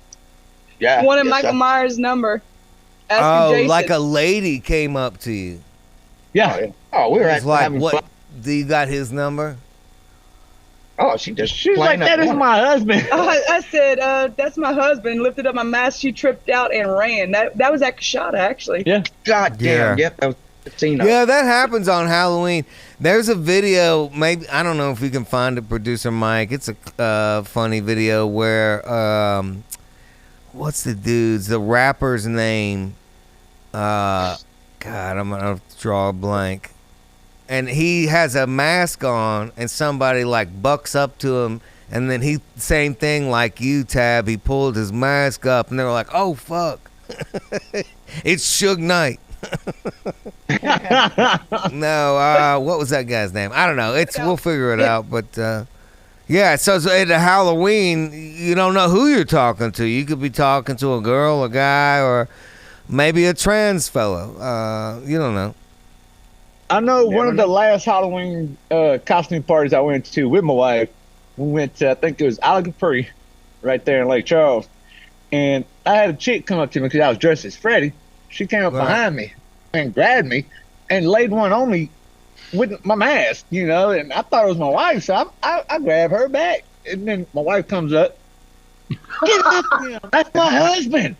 Yeah. Wanted Michael Myers' number. Oh, Jason. like a lady came up to you. Yeah. Oh, we were like, having what? fun. Do you got his number? Oh, she was like, that is my husband. I said, that's my husband. Lifted up my mask. She tripped out and ran. That was Akashada, actually. Yeah. God damn. Yeah. Yep. That was 15. Yeah, that happens on Halloween. There's a video, maybe, I don't know if we can find it, producer Mike. It's a funny video where, what's the rapper's name? God, I'm going to draw a blank. And he has a mask on, and somebody like bucks up to him, and then he, same thing like you, Tab, he pulled his mask up, and they were like, oh, fuck. It's Suge Knight. No, what was that guy's name? I don't know. We'll figure it out, but yeah, so at Halloween, you don't know who you're talking to. You could be talking to a girl, a guy, or maybe a trans fellow. You don't know. I know one of the last Halloween costume parties I went to with my wife, we went to, I think it was Isle Capri, right there in Lake Charles. And I had a chick come up to me because I was dressed as Freddy. She came up behind me and grabbed me and laid one on me with my mask, and I thought it was my wife, so I grabbed her back. And then my wife comes up, get off him, that's my husband.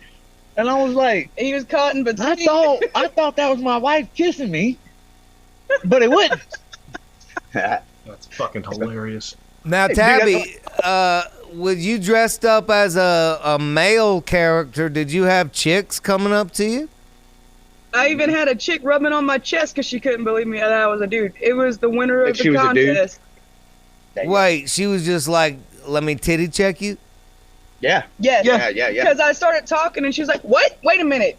And I was like, he was caught in between. I thought that was my wife kissing me. But it wouldn't. That's fucking hilarious. Now, Tabby, when you dressed up as a male character, did you have chicks coming up to you? I even had a chick rubbing on my chest because she couldn't believe me that I was a dude. It was the winner of the contest. Wait, she was just like, let me titty check you? Yeah. Yes. Yeah. Because I started talking and she was like, what? Wait a minute.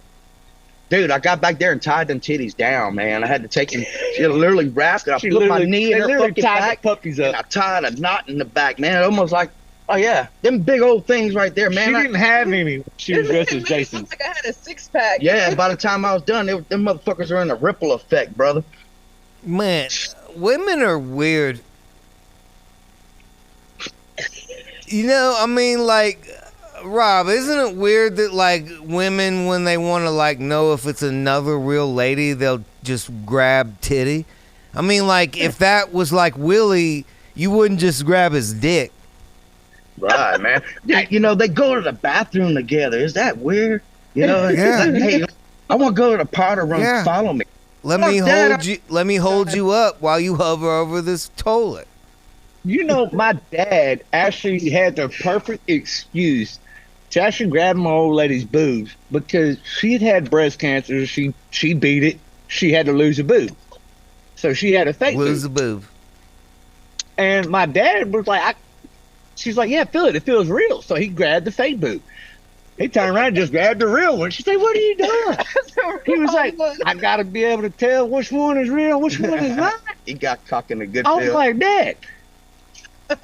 Dude, I got back there and tied them titties down, man. I had to take him. She literally wrapped it. I put my knee in her fucking back. Puppies up. And I tied a knot in the back, man. Almost like, oh yeah, them big old things right there, man. She didn't have any. She was dressed as Jason. Like I had a 6-pack. Yeah, by the time I was done, them motherfuckers were in a ripple effect, brother. Man, women are weird. I mean, like, Rob, isn't it weird that, like, women, when they want to, like, know if it's another real lady, they'll just grab titty? I mean, like, if that was like Willie, you wouldn't just grab his dick. Right, man. They go to the bathroom together. Is that weird? Yeah. Hey, I want to go to the powder room. Yeah. Follow me. Let me hold you up while you hover over this toilet. My dad actually had the perfect excuse to actually grab my old lady's boobs because she'd had breast cancer. She beat it. She had to lose a boob. So she had a fake lose a boob. And my dad was like, she's like, yeah, feel it. It feels real. So he grabbed the fake boob. He turned around and just grabbed the real one. She said, "What are you doing?" He was like, "I got to be able to tell which one is real, which one is not." He got cocked in a good I was like, "Dad." He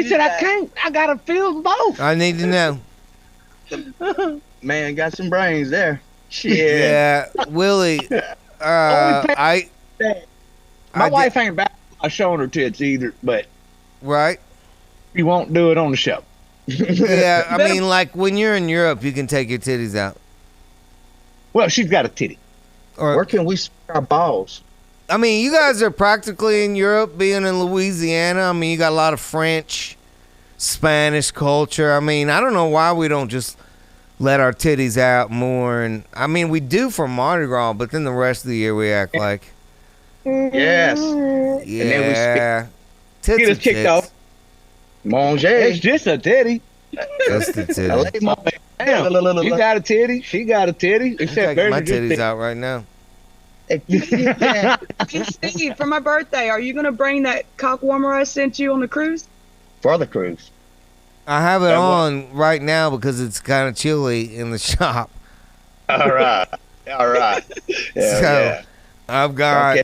said, that. "I can't. I got to feel both." I need to know. Man, got some brains there. Shit. Yeah, Willie. My wife ain't back showing her tits either, but right. She won't do it on the show. Yeah, I mean, like when you're in Europe, you can take your titties out. Well, she's got a titty. Where can we spray our balls? I mean, you guys are practically in Europe, being in Louisiana. I mean, you got a lot of French, Spanish culture. I mean, I don't know why we don't just let our titties out more. And I mean, we do for Mardi Gras, but then the rest of the year we act like. Yes. Yeah. And then Tits Get us are kicked tits. off. Manger. It's just a titty. Just a titty. Damn, you got a titty. She got a titty. I'm Except taking my theirs are just titties titty. out right now. Hey, Steve, for my birthday, are you gonna bring that cock warmer I sent you on the cruise? For the cruise. I have it on right now because it's kind of chilly in the shop. All right. All right. So I've got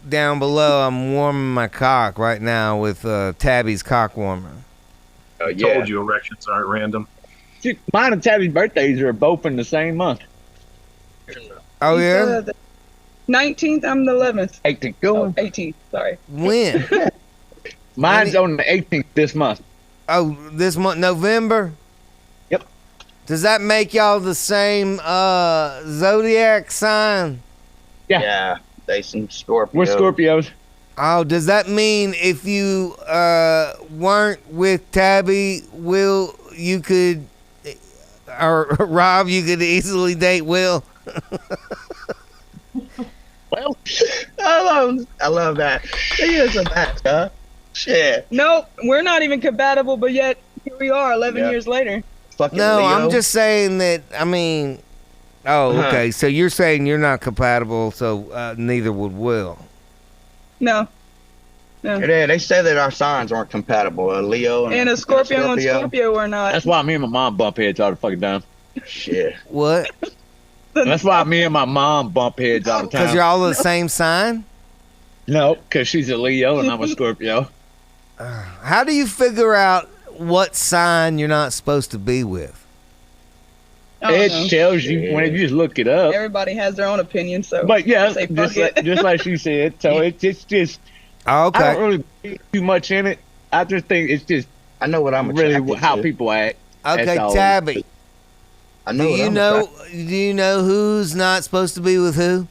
down below, I'm warming my cock right now with Tabby's cock warmer. I told you erections aren't random. See, mine and Tabby's birthdays are both in the same month. Oh, yeah? The 19th, I'm the 11th. 18th. Go on. 18th, sorry. When? Mine's on the 18th this month. Oh, this month, November? Yep. Does that make y'all the same zodiac sign? Yeah. They some Scorpios. We're Scorpios. Oh, does that mean if you weren't with Tabby, Will, you could, or Rob, you could easily date Will? Well, I love that. He is a match, huh? Shit. Nope, we're not even compatible, but yet here we are 11 years later. Fucking No, Leo. I'm just saying that, I mean, oh, Uh-huh. okay. So you're saying you're not compatible, so neither would Will. No. Yeah, they say that our signs aren't compatible. A Leo And a Scorpio and Scorpio are not. That's why me and my mom bump heads all the fucking time. Shit. What? That's why me and my mom bump heads all the time. Because you're all the same sign? No, because she's a Leo and I'm a Scorpio. How do you figure out what sign you're not supposed to be with? It tells you when you just look it up. Everybody has their own opinion, so. But yeah, say fuck just like she said. So it's just. Okay. I don't really think too much in it. I just think it's just. I know what I'm really attracted how to. people act. Okay, That's all. Tabby. I know Do what you I'm know? attracted Do you know who's not supposed to be with who?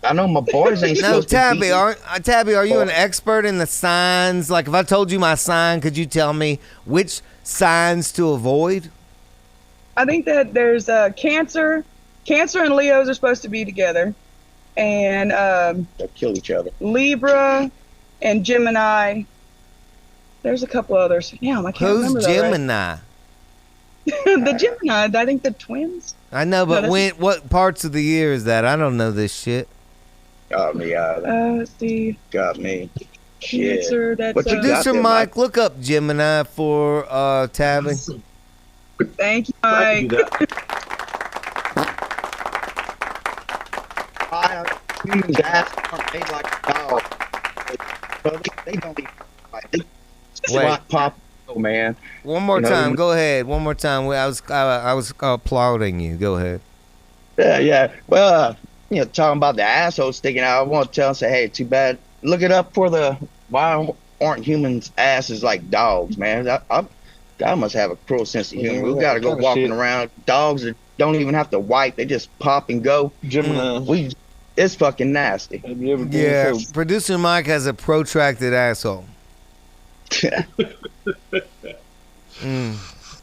I know my boys ain't No, supposed to be. Tabby, are you an expert in the signs? Like, if I told you my sign, could you tell me which signs to avoid? I think that there's Cancer. Cancer and Leos are supposed to be together. And They'll kill each other. Libra and Gemini. There's a couple others. Damn, I can't remember Who's that right. Gemini? The Gemini, I think the twins. I know, but No, that's- what parts of the year is that? I don't know this shit. Got me. Let's see. Got me. Shit. Cancer, that's What you got Producer there, Mike, look up Gemini for Tabby. Thank you, I can Mike. do that. Humans' ass aren't made like a dog. But they don't even like they swat pop. Oh man. One more You know, time. you- Go ahead. One more time. I was applauding you. Go ahead. Yeah. Well, talking about the asshole sticking out. I want to tell them, say, hey, too bad. Look it up for the why aren't humans' asses like dogs, man? God must have a cruel sense of humor. We got to go walking around. Dogs that don't even have to wipe; they just pop and go. Gemini. It's fucking nasty. Yeah. Producer Mike has a protracted asshole.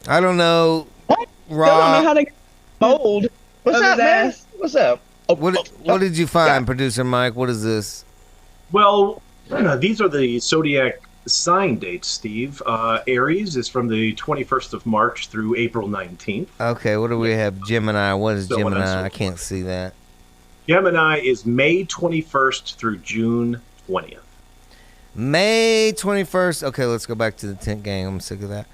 I don't know. Still don't know how to mold. What's of up, his man? ass. What's up? What did you find, Producer Mike? What is this? Well, these are the zodiac sign dates, Steve. Aries is from the 21st of March through April 19th. Okay, what do we have? Gemini. What is So on and Gemini? so I forth. can't see that. Gemini is May 21st through June 20th. May 21st. Okay, let's go back to the tent gang. I'm sick of that.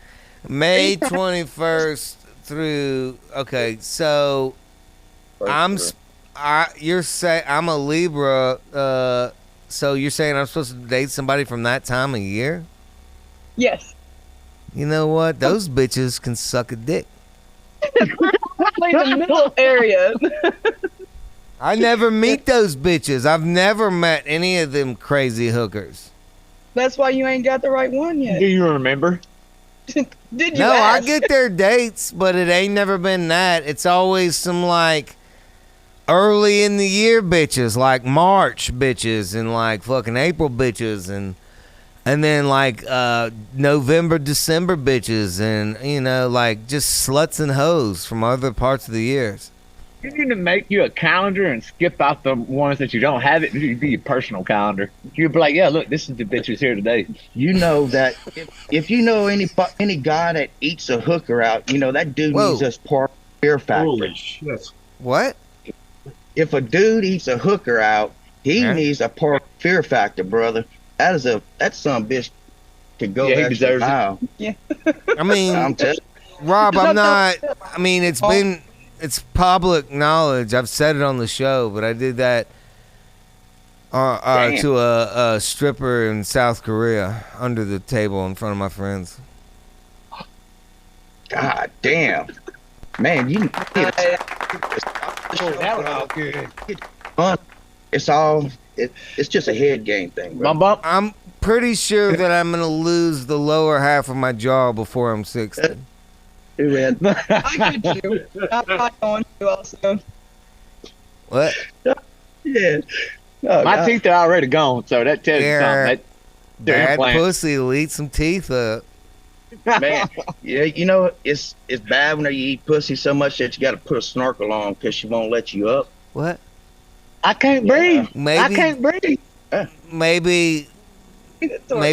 May 21st through. Okay, so you're saying I'm a Libra. So you're saying I'm supposed to date somebody from that time of year? Yes. You know what? Those bitches can suck a dick. Probably the middle area. I never meet those bitches. I've never met any of them crazy hookers. That's why you ain't got the right one yet. Do you remember? Did you No, ask? I get their dates, but it ain't never been that. It's always some like early in the year bitches, like March bitches and like fucking April bitches and then like November, December bitches and, you know, like just sluts and hoes from other parts of the years. You need to make you a calendar and skip out the ones that you don't have. It should be your personal calendar. You'd be like, yeah, look, this is the bitch who's here today. You know that if you know any guy that eats a hooker out, you know that dude needs us part fear factor. Holy shit. What? If a dude eats a hooker out, he needs a part fear factor, brother. That's some bitch to go Yeah, he extra deserves it. mile. Yeah. I mean, I'm telling Rob, I'm not. I mean, it's public knowledge. I've said it on the show, but I did that to a stripper in South Korea under the table in front of my friends. God damn, man, you. That was all good. It's just a head game thing, bro. I'm pretty sure that I'm gonna lose the lower half of my jaw before I'm 60. I get you. I'm not going to also. What? Yeah. My teeth are already gone, so that tells you something. Bad pussy will eat some teeth up. Man, yeah, you know it's bad when you eat pussy so much that you got to put a snorkel on because she won't let you up. What? I can't breathe. I can't breathe. Maybe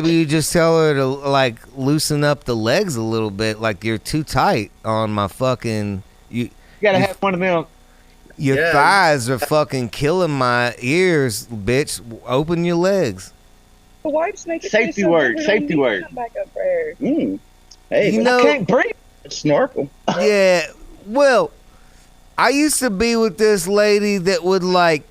you just tell her to like loosen up the legs a little bit. Like you're too tight on my fucking. You gotta have one of them. Your thighs are fucking killing my ears, bitch. Open your legs. The wife's making Safety word. Safety word. Come back up for air. Hey, you know, I can't breathe. Snorkel. Yeah. Well, I used to be with this lady that would like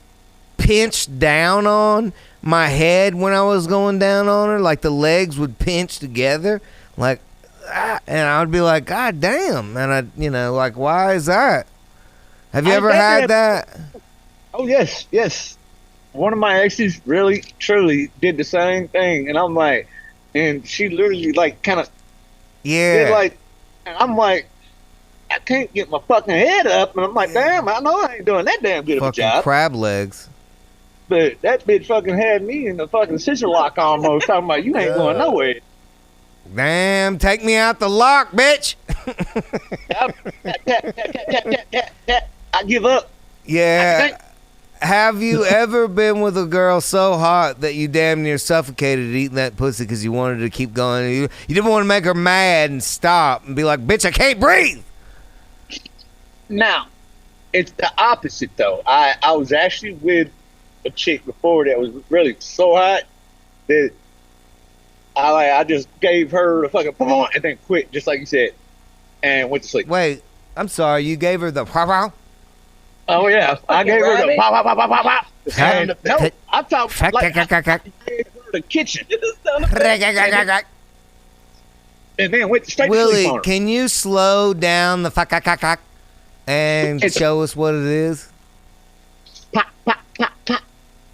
pinch down on my head when I was going down on her. Like the legs would pinch together, like, and I would be like, God damn. And I, like, why is that? Have you ever had that? Oh yes, yes. One of my exes really, truly did the same thing, and I'm like, and she literally like kind of, did like, and I'm like, I can't get my fucking head up, and I'm like, damn, I know I ain't doing that damn good of a job. Crab legs. But that bitch fucking had me in the fucking scissor lock almost, talking about you ain't going nowhere. Damn, take me out the lock, bitch. I give up. Yeah. Have you ever been with a girl so hot that you damn near suffocated eating that pussy because you wanted to keep going? You didn't want to make her mad and stop and be like, bitch, I can't breathe. Now, it's the opposite, though. I was actually with a chick before that was really so hot that I just gave her the fucking pom and then quit, just like you said, and went to sleep. Wait, I'm sorry. You gave her the pom? Oh, yeah. I gave her the pop. No, I'm talking like I gave her the kitchen. And then went straight to sleep Willie, on her. can you slow down the fuck and show us what it is? Pop.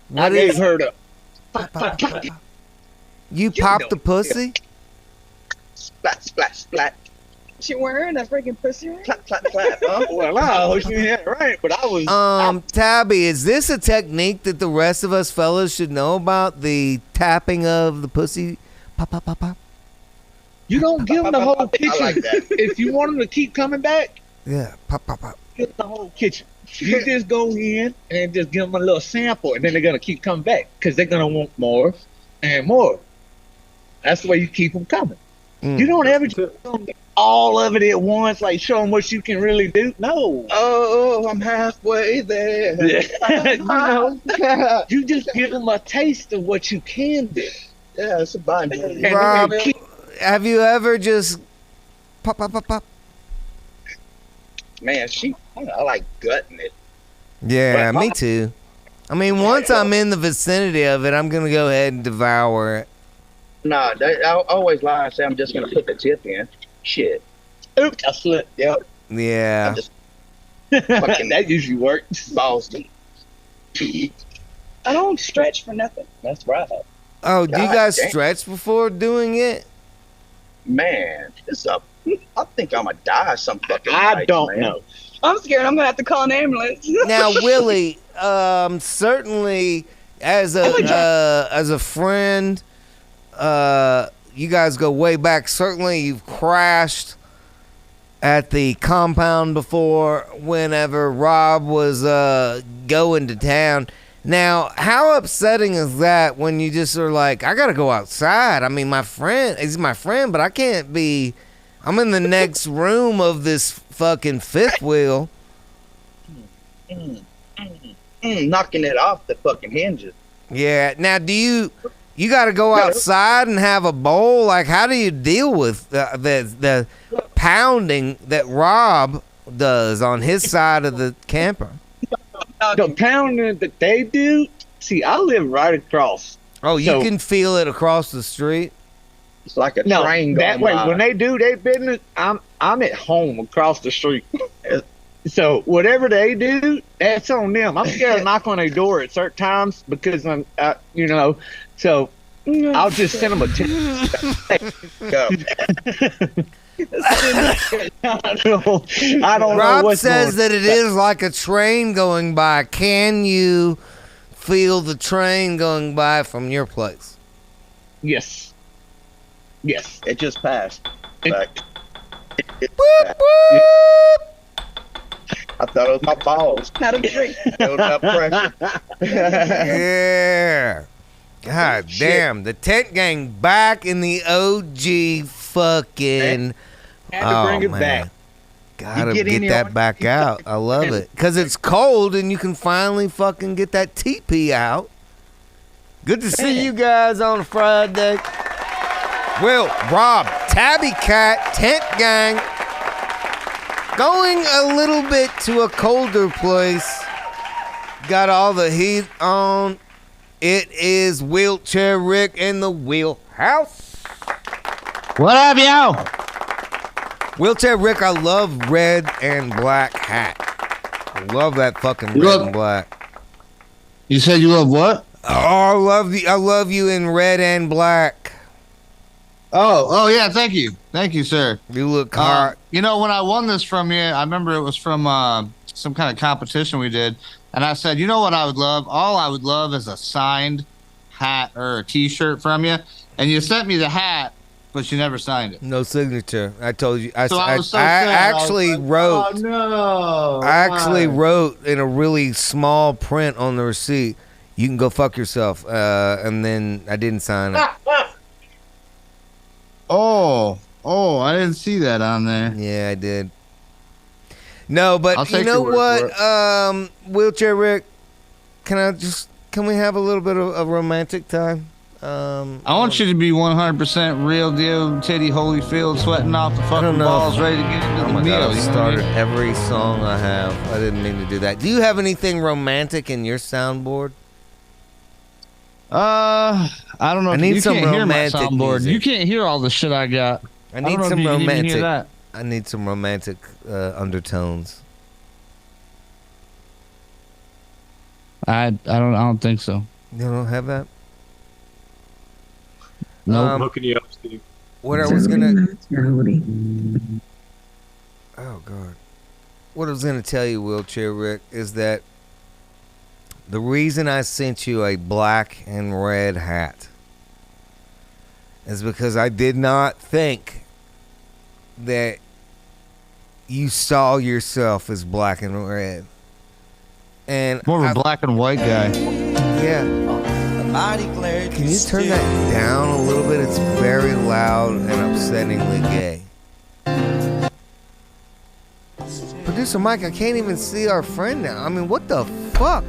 What I gave her the You popped the pussy? Splat, splat, splat. She wearing a freaking pussy ring? Clap, clap, clap. Huh? Well, no, she had it right, but I was. Tabby, is this a technique that the rest of us fellas should know about? The tapping of the pussy? Pop, pop, pop, pop. You don't give them the whole kitchen. I like that. If you want them to keep coming back, Yeah, pop, pop, pop. get the whole kitchen. You just go in and just give them a little sample, and then they're gonna keep coming back because they're gonna want more and more. That's the way you keep them coming. You don't ever just all of it at once, like show them what you can really do. No. Oh, I'm halfway there. You just give them a taste of what you can do. Yeah, it's a bind. Rob, have you ever just pop? Man, I like gutting it. Yeah, But me too. I mean, once I'm in the vicinity of it, I'm gonna go ahead and devour it. Nah, I always lie and say I'm just gonna put the tip in. Shit. Oops, I slipped. Yep. Yeah. Fucking that usually works. Balls deep. I don't stretch for nothing. That's right. Oh, do you God guys damn. stretch before doing it? Man, I think I'm gonna die some fucking I nights, don't man. know. I'm scared. I'm gonna have to call an ambulance. Now, Willie, certainly as a friend, you guys go way back. Certainly, you've crashed at the compound before. Whenever Rob was going to town. Now, how upsetting is that when you just are like, I gotta go outside? I mean, he's my friend, but I can't be. I'm in the next room of this fucking fifth wheel. Knocking it off the fucking hinges. Yeah. Now, do you got to go outside and have a bowl? Like, how do you deal with the pounding that Rob does on his side of the camper? The pounding that they do. See, I live right across. Oh, you can feel it across the street. It's like a No, train that going way by. when they do their business, I'm at home across the street. So whatever they do, that's on them. I'm scared to knock on their door at certain times because so I'll just send them a I don't know Rob what's says going that it is like a train going by. Can you feel the train going by from your place? Yes. Yes. It just passed. But Whoop, whoop. I thought it was my balls. Not a drink. Build up pressure. Yeah. God damn. The tent gang back in the OG fucking. Had to bring it back. Gotta You get in get there, that back out. I love it. Because it's cold and you can finally fucking get that TP out. Good to see you guys on a Friday. Will, Rob, Tabby Cat, Tent Gang. Going a little bit to a colder place. Got all the heat on. It is Wheelchair Rick in the wheelhouse. What up, yo? Wheelchair Rick, I love red and black hat. I love that fucking red and black. You said you love what? Oh, I love you in red and black. Oh yeah, thank you, sir. You look hot. When I won this from you, I remember it was from some kind of competition we did, and I said, you know what I would love? All I would love is a signed hat or a T-shirt from you, and you sent me the hat, but you never signed it. No signature. I told you. I sad. actually wrote. Oh no! I actually wrote in a really small print on the receipt, "You can go fuck yourself," and then I didn't sign it. Oh, I didn't see that on there. Yeah, I did. No, but I'll you take know your word what, Wheelchair Rick, can we have a little bit of romantic time? I want you to be 100% real deal, Teddy Holyfield, sweating off the fucking balls, ready to get into the meal. I started every song I have. I didn't mean to do that. Do you have anything romantic in your soundboard? I don't know. I need you some can't hear my romantic soundboard. music. You can't hear all the shit I got. I need some romantic. I need some romantic undertones. I don't think so. You don't have that? No. I'm hooking you up, Steve. What I was gonna. Oh God. What I was gonna tell you, Wheelchair Rick, is that the reason I sent you a black and red hat is because I did not think that you saw yourself as black and red. And more of a black and white guy. Yeah. Can you turn that down a little bit? It's very loud and upsettingly gay. Producer Mike, I can't even see our friend now. I mean, what the fuck?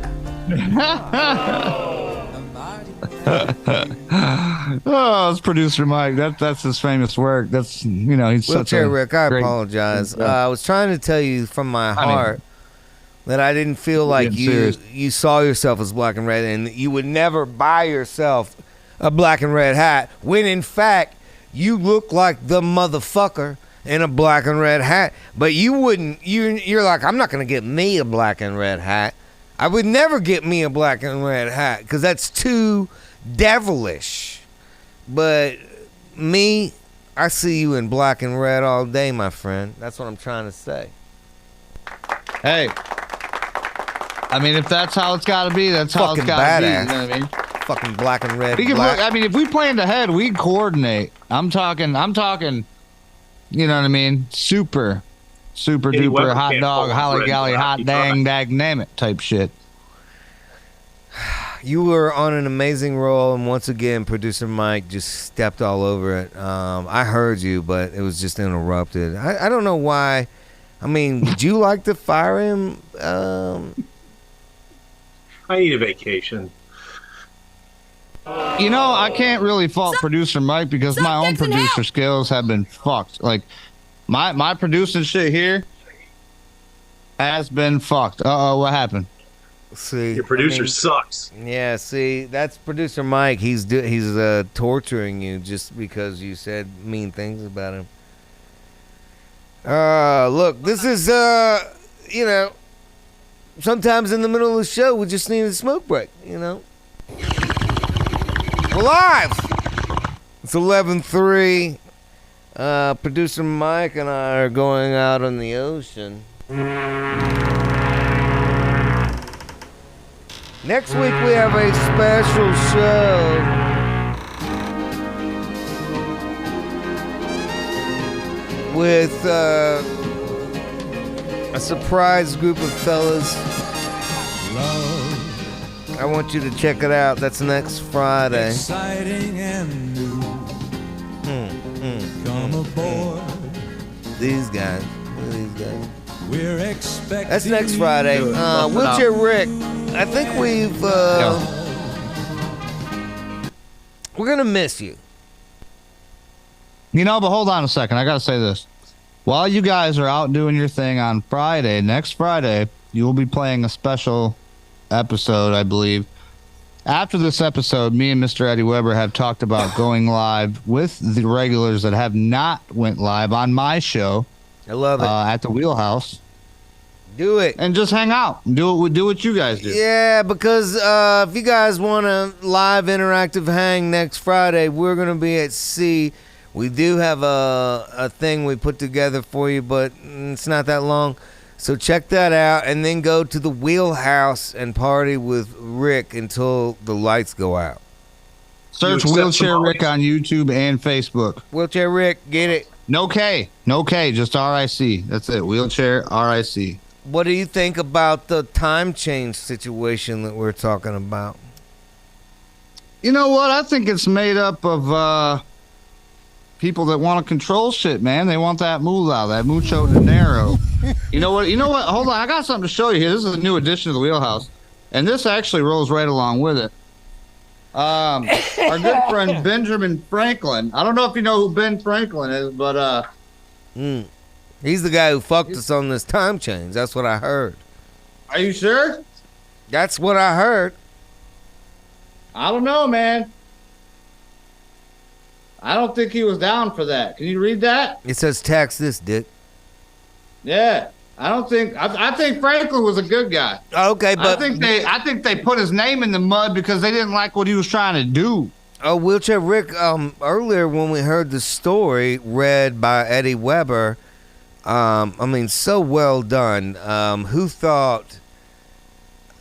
Oh, it's producer Mike. That's his famous work. That's he's such a Rick, I great, apologize. I was trying to tell you from my heart that I didn't feel like you saw yourself as black and red, and you would never buy yourself a black and red hat, when in fact you look like the motherfucker in a black and red hat. But you wouldn't. You're like, I'm not gonna get me a black and red hat. I would never get me a black and red hat because that's too devilish. But me, I see you in black and red all day, my friend. That's what I'm trying to say. Hey, I mean, if that's how it's got to be, that's how it's got to be. You know what I mean? Fucking black and red. I mean, if we planned ahead, we'd coordinate. I'm talking. You know what I mean? Super duper hot dog, holly galley, hot dang name it type shit. You were on an amazing roll, and once again, producer Mike just stepped all over it. I heard you, but it was just interrupted. I don't know why. I mean, would you like to fire him? I need a vacation. I can't really fault producer Mike because my own producer skills have been fucked. Like, my producing shit here has been fucked. What happened? See, your producer sucks. Yeah, see, that's producer Mike. He's torturing you just because you said mean things about him. Look, this is sometimes in the middle of the show we just need a smoke break. We're live. It's 11:03. Producer Mike and I are going out on the ocean. Next week we have a special show. With a surprise group of fellas. I want you to check it out. That's next Friday. Exciting and new. Come aboard. These guys. We're expecting. That's next Friday. Wheelchair Rick. I think we're gonna miss you. But hold on a second. I gotta say this. While you guys are out doing your thing on Friday, next Friday, you will be playing a special episode, I believe. After this episode, me and Mr. Eddie Weber have talked about going live with the regulars that have not went live on my show. I love it. At the Wheelhouse. Do it. And just hang out. Do what you guys do. Yeah, because if you guys want a live interactive hang next Friday, we're going to be at sea. We do have a thing we put together for you, but it's not that long. So check that out, and then go to the Wheelhouse and party with Rick until the lights go out. Search Wheelchair Rick on YouTube and Facebook. Wheelchair Rick, get it. No K, just RIC. That's it. Wheelchair RIC. What do you think about the time change situation that we're talking about? You know what? I think it's made up of people that want to control shit, man. They want that moolah, that mucho dinero. You know what? Hold on. I got something to show you here. This is a new addition to the Wheelhouse. And this actually rolls right along with it. Our good friend Benjamin Franklin. I don't know if you know who Ben Franklin is, but he's the guy who fucked us on this time change. That's what I heard. Are you sure? That's what I heard. I don't know, man. I don't think he was down for that. Can you read that? It says tax this, dick. Yeah. I think Franklin was a good guy. Okay, but I think they put his name in the mud because they didn't like what he was trying to do. Oh, Wheelchair Rick, earlier when we heard the story read by Eddie Weber, so well done. Who thought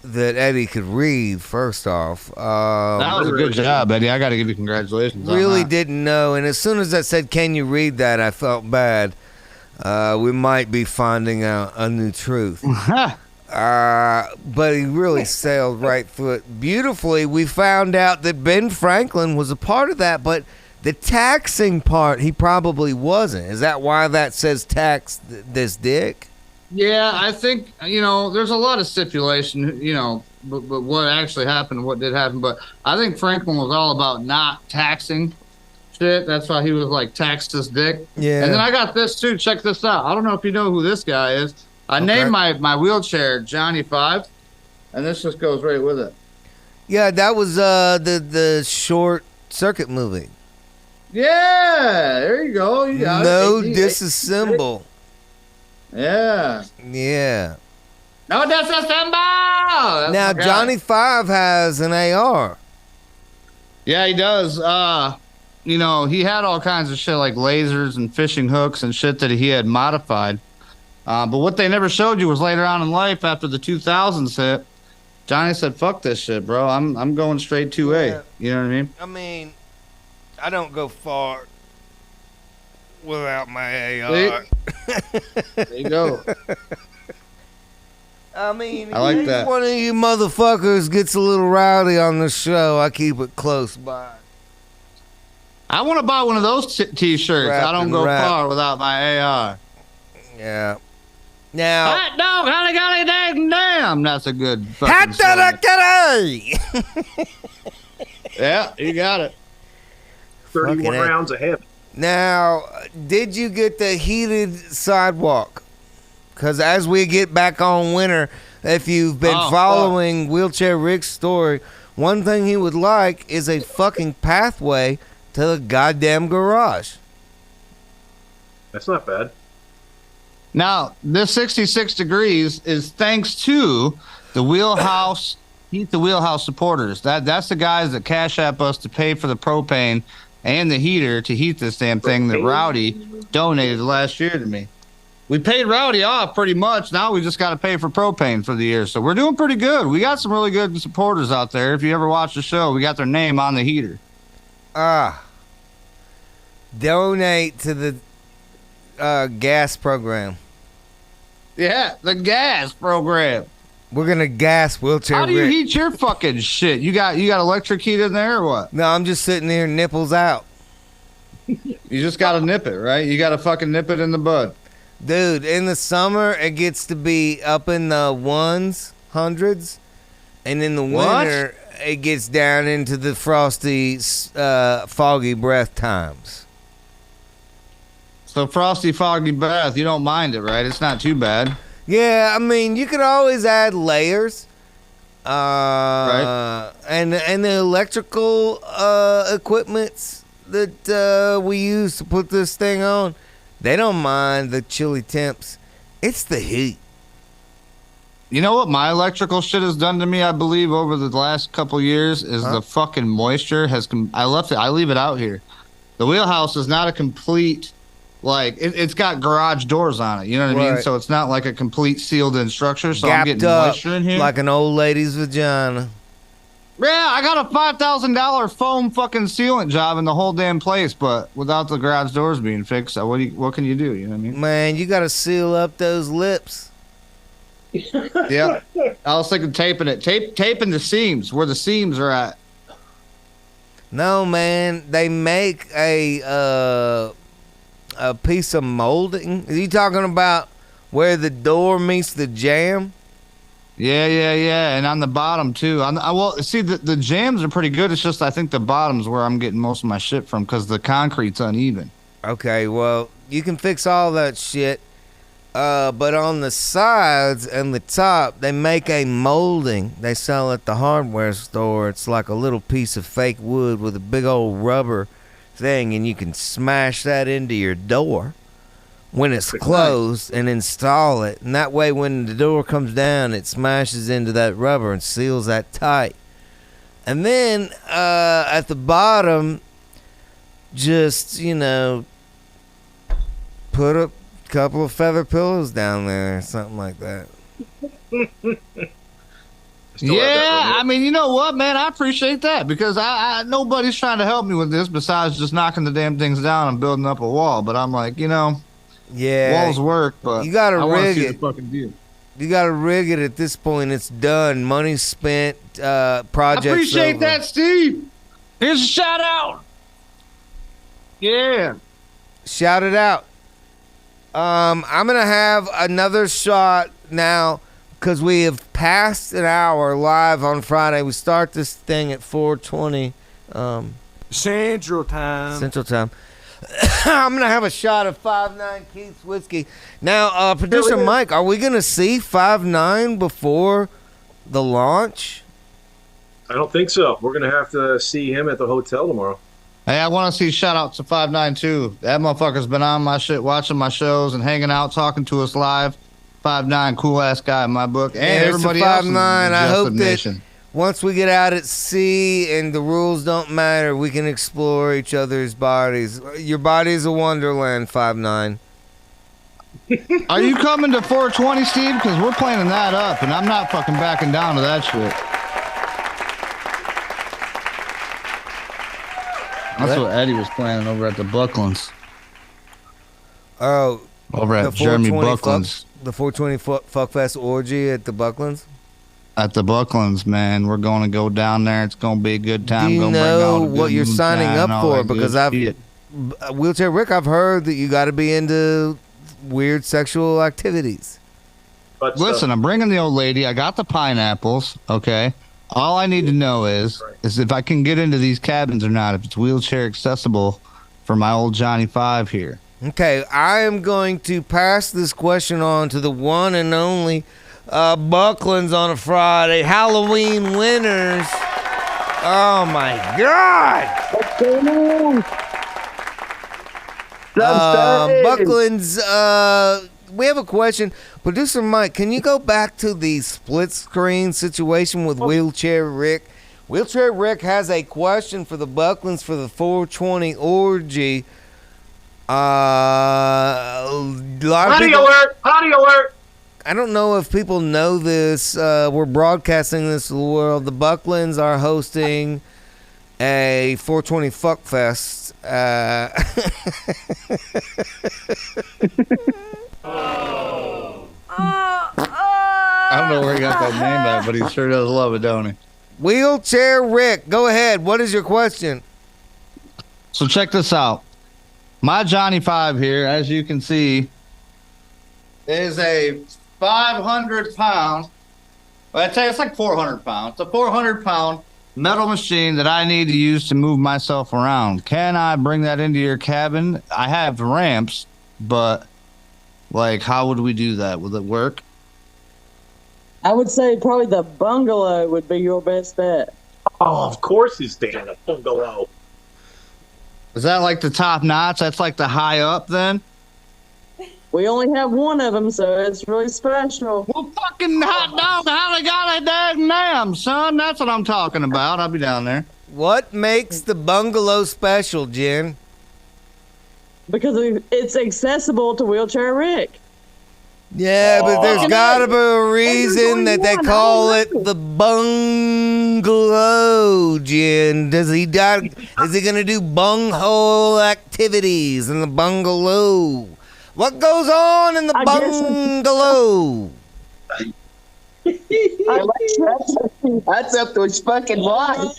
that Eddie could read, first off? That was a good job, Eddie. I got to give you congratulations. Really didn't know. And as soon as I said, can you read that, I felt bad. We might be finding out a new truth. But he really sailed right through it beautifully. We found out that Ben Franklin was a part of that, but the taxing part, he probably wasn't. Is that why that says tax this dick? Yeah, I think, there's a lot of stipulation, but what actually happened, what did happen. But I think Franklin was all about not taxing shit. That's why he was like, taxed his dick. Yeah. And then I got this too. Check this out. I don't know if you know who this guy is. I named my wheelchair Johnny 5, and this just goes right with it. Yeah, that was the short circuit movie. Yeah, there you go. You got no it. disassemble. Yeah. Yeah. No disassemble. That's Now Johnny 5 has an AR. Yeah, he does. You know, he had all kinds of shit like lasers and fishing hooks and shit that he had modified. But what they never showed you was later on in life, after the 2000s hit, Johnny said, "Fuck this shit, bro. I'm going straight 2A." Yeah. You know what I mean? I mean, I don't go far without my AR. There you go. I mean, I like if that. one of you motherfuckers gets a little rowdy on the show, I keep it close by. I want to buy one of those T-shirts. I don't go far without my AR. Yeah. Now, hot dog, holly golly dang damn. That's a good hot fucking dog. Yeah, you got it. 31 Fucking rounds ahead. Now, did you get the heated sidewalk? Because as we get back on winter, if you've been following Wheelchair Rick's story, one thing he would like is a fucking pathway to the goddamn garage. That's not bad. Now, this 66 degrees is thanks to the Wheelhouse, Heat the Wheelhouse supporters. That's the guys that cash app us to pay for the propane and the heater to heat this damn thing that Rowdy donated last year to me. We paid Rowdy off pretty much. Now we just got to pay for propane for the year. So we're doing pretty good. We got some really good supporters out there. If you ever watch the show, we got their name on the heater. Donate to the gas program. Yeah, the gas program. We're gonna gas Wheelchair How do you Rick. heat your fucking shit? You got electric heat in there or what? No, I'm just sitting there, nipples out. You just gotta nip it, right? You gotta fucking nip it in the bud. Dude, in the summer, it gets to be up in the 100s. And in the winter, it gets down into the frosty, foggy breath times. So frosty, foggy breath, you don't mind it, right? It's not too bad. Yeah, I mean, you could always add layers. Right. And the electrical equipments that we use to put this thing on, they don't mind the chilly temps. It's the heat. You know what my electrical shit has done to me, I believe, over the last couple years is the fucking moisture has... I leave it out here. The Wheelhouse is not a complete... Like, it's got garage doors on it, you know what I mean? So it's not like a complete sealed-in structure, so I'm getting moisture in here. Like an old lady's vagina. Yeah, I got a $5,000 foam fucking sealant job in the whole damn place, but without the garage doors being fixed, what can you do, you know what I mean? Man, you got to seal up those lips. Yeah. I was thinking taping it. Taping the seams, where the seams are at. No, man, they make a piece of molding. Are you talking about where the door meets the jam? Yeah. And on the bottom, too. Well, see, the jams are pretty good. It's just I think the bottom's where I'm getting most of my shit from because the concrete's uneven. Okay, well, you can fix all that shit. But on the sides and the top, they make a molding. They sell at the hardware store. It's like a little piece of fake wood with a big old rubber thing, and you can smash that into your door when it's closed and install it. And that way, when the door comes down, it smashes into that rubber and seals that tight. And then at the bottom, just, put a couple of feather pillows down there or something like that. Yeah, I mean, you know what, man? I appreciate that because I nobody's trying to help me with this besides just knocking the damn things down and building up a wall. But I'm like, yeah, walls work, but you gotta I rig see it. The fucking deal. You gotta rig it at this point. It's done. Money spent. Projects. I appreciate over. that, Steve. Here's a shout out. Yeah, shout it out. I'm gonna have another shot now. because we have passed an hour live on Friday. We start this thing at 4:20 Central Time. Central Time. I'm gonna have a shot of 5-9 Keith's whiskey. Now, producer Mike, are we gonna see 5-9 before the launch? I don't think so. We're gonna have to see him at the hotel tomorrow. Hey, I want to see shout out to 592. That motherfucker's been on my shit, watching my shows and hanging out, talking to us live. 5'9", cool ass guy in my book, and everybody else. 5'9". I hope that once we get out at sea and the rules don't matter, we can explore each other's bodies. Your body's a wonderland, 5'9". Are you coming to 420, Steve? Because we're planning that up, and I'm not fucking backing down to that shit. That's what Eddie was planning over at the Bucklands. Oh, over at Jeremy Bucklands. The 420 Fuckfest orgy at the Bucklands? At the Bucklands, man. We're going to go down there. It's going to be a good time. Do you know what you're signing up for? Because Wheelchair Rick, I've heard that you got to be into weird sexual activities. But listen, I'm bringing the old lady. I got the pineapples, okay? All I need to know is if I can get into these cabins or not, if it's wheelchair accessible for my old Johnny 5 here. Okay, I am going to pass this question on to the one and only Bucklands on a Friday. Halloween winners. Oh, my God. What's going on? Bucklands, we have a question. Producer Mike, can you go back to the split screen situation with Wheelchair Rick? Wheelchair Rick has a question for the Bucklands for the 420 orgy. Hottie alert! Hottie alert! I don't know if people know this. We're broadcasting this to the world. The Bucklands are hosting a 420 fuck fest. I don't know where he got that name at, but he sure does love it, don't he? Wheelchair Rick, go ahead. What is your question? So check this out. My Johnny 5 here, as you can see, is a 500-pound. Well, I tell you, it's like 400 pounds. It's a 400-pound metal machine that I need to use to move myself around. Can I bring that into your cabin? I have ramps, but like, how would we do that? Will it work? I would say probably the bungalow would be your best bet. Oh, of course he's staying at bungalow. Is that like the top notch? That's like the high up then? We only have one of them, so it's really special. Well, fucking hot dog, how they got a damn, son? That's what I'm talking about. I'll be down there. What makes the bungalow special, Jen? Because it's accessible to Wheelchair Rick. Yeah, but there's got to be a reason that they call it the bungalow, Jen. Is he going to do bunghole activities in the bungalow? What goes on in the bungalow? That's up to his fucking wife.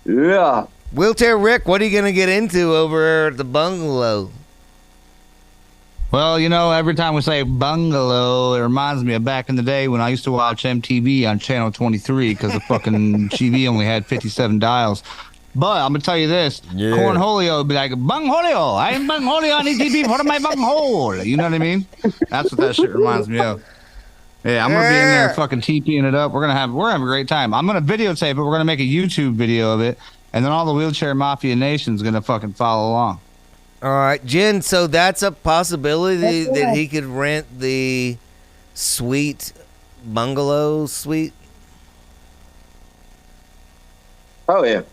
Yeah. Wheelchair Rick, what are you going to get into over at the bungalow? Well, you know, every time we say bungalow, it reminds me of back in the day when I used to watch MTV on Channel 23 because the fucking TV only had 57 dials. But I'm going to tell you this. Yeah. Cornholio would be like, Bungholio. I am Bungholio on ETV for my bunghole. You know what I mean? That's what that shit reminds me of. Yeah, I'm going to be in there fucking TPing it up. We're going to have a great time. I'm going to videotape it. We're going to make a YouTube video of it. And then all the Wheelchair Mafia Nation's going to fucking follow along. All right, Jen, so that's a possibility that he could rent the bungalow suite? Oh, yeah.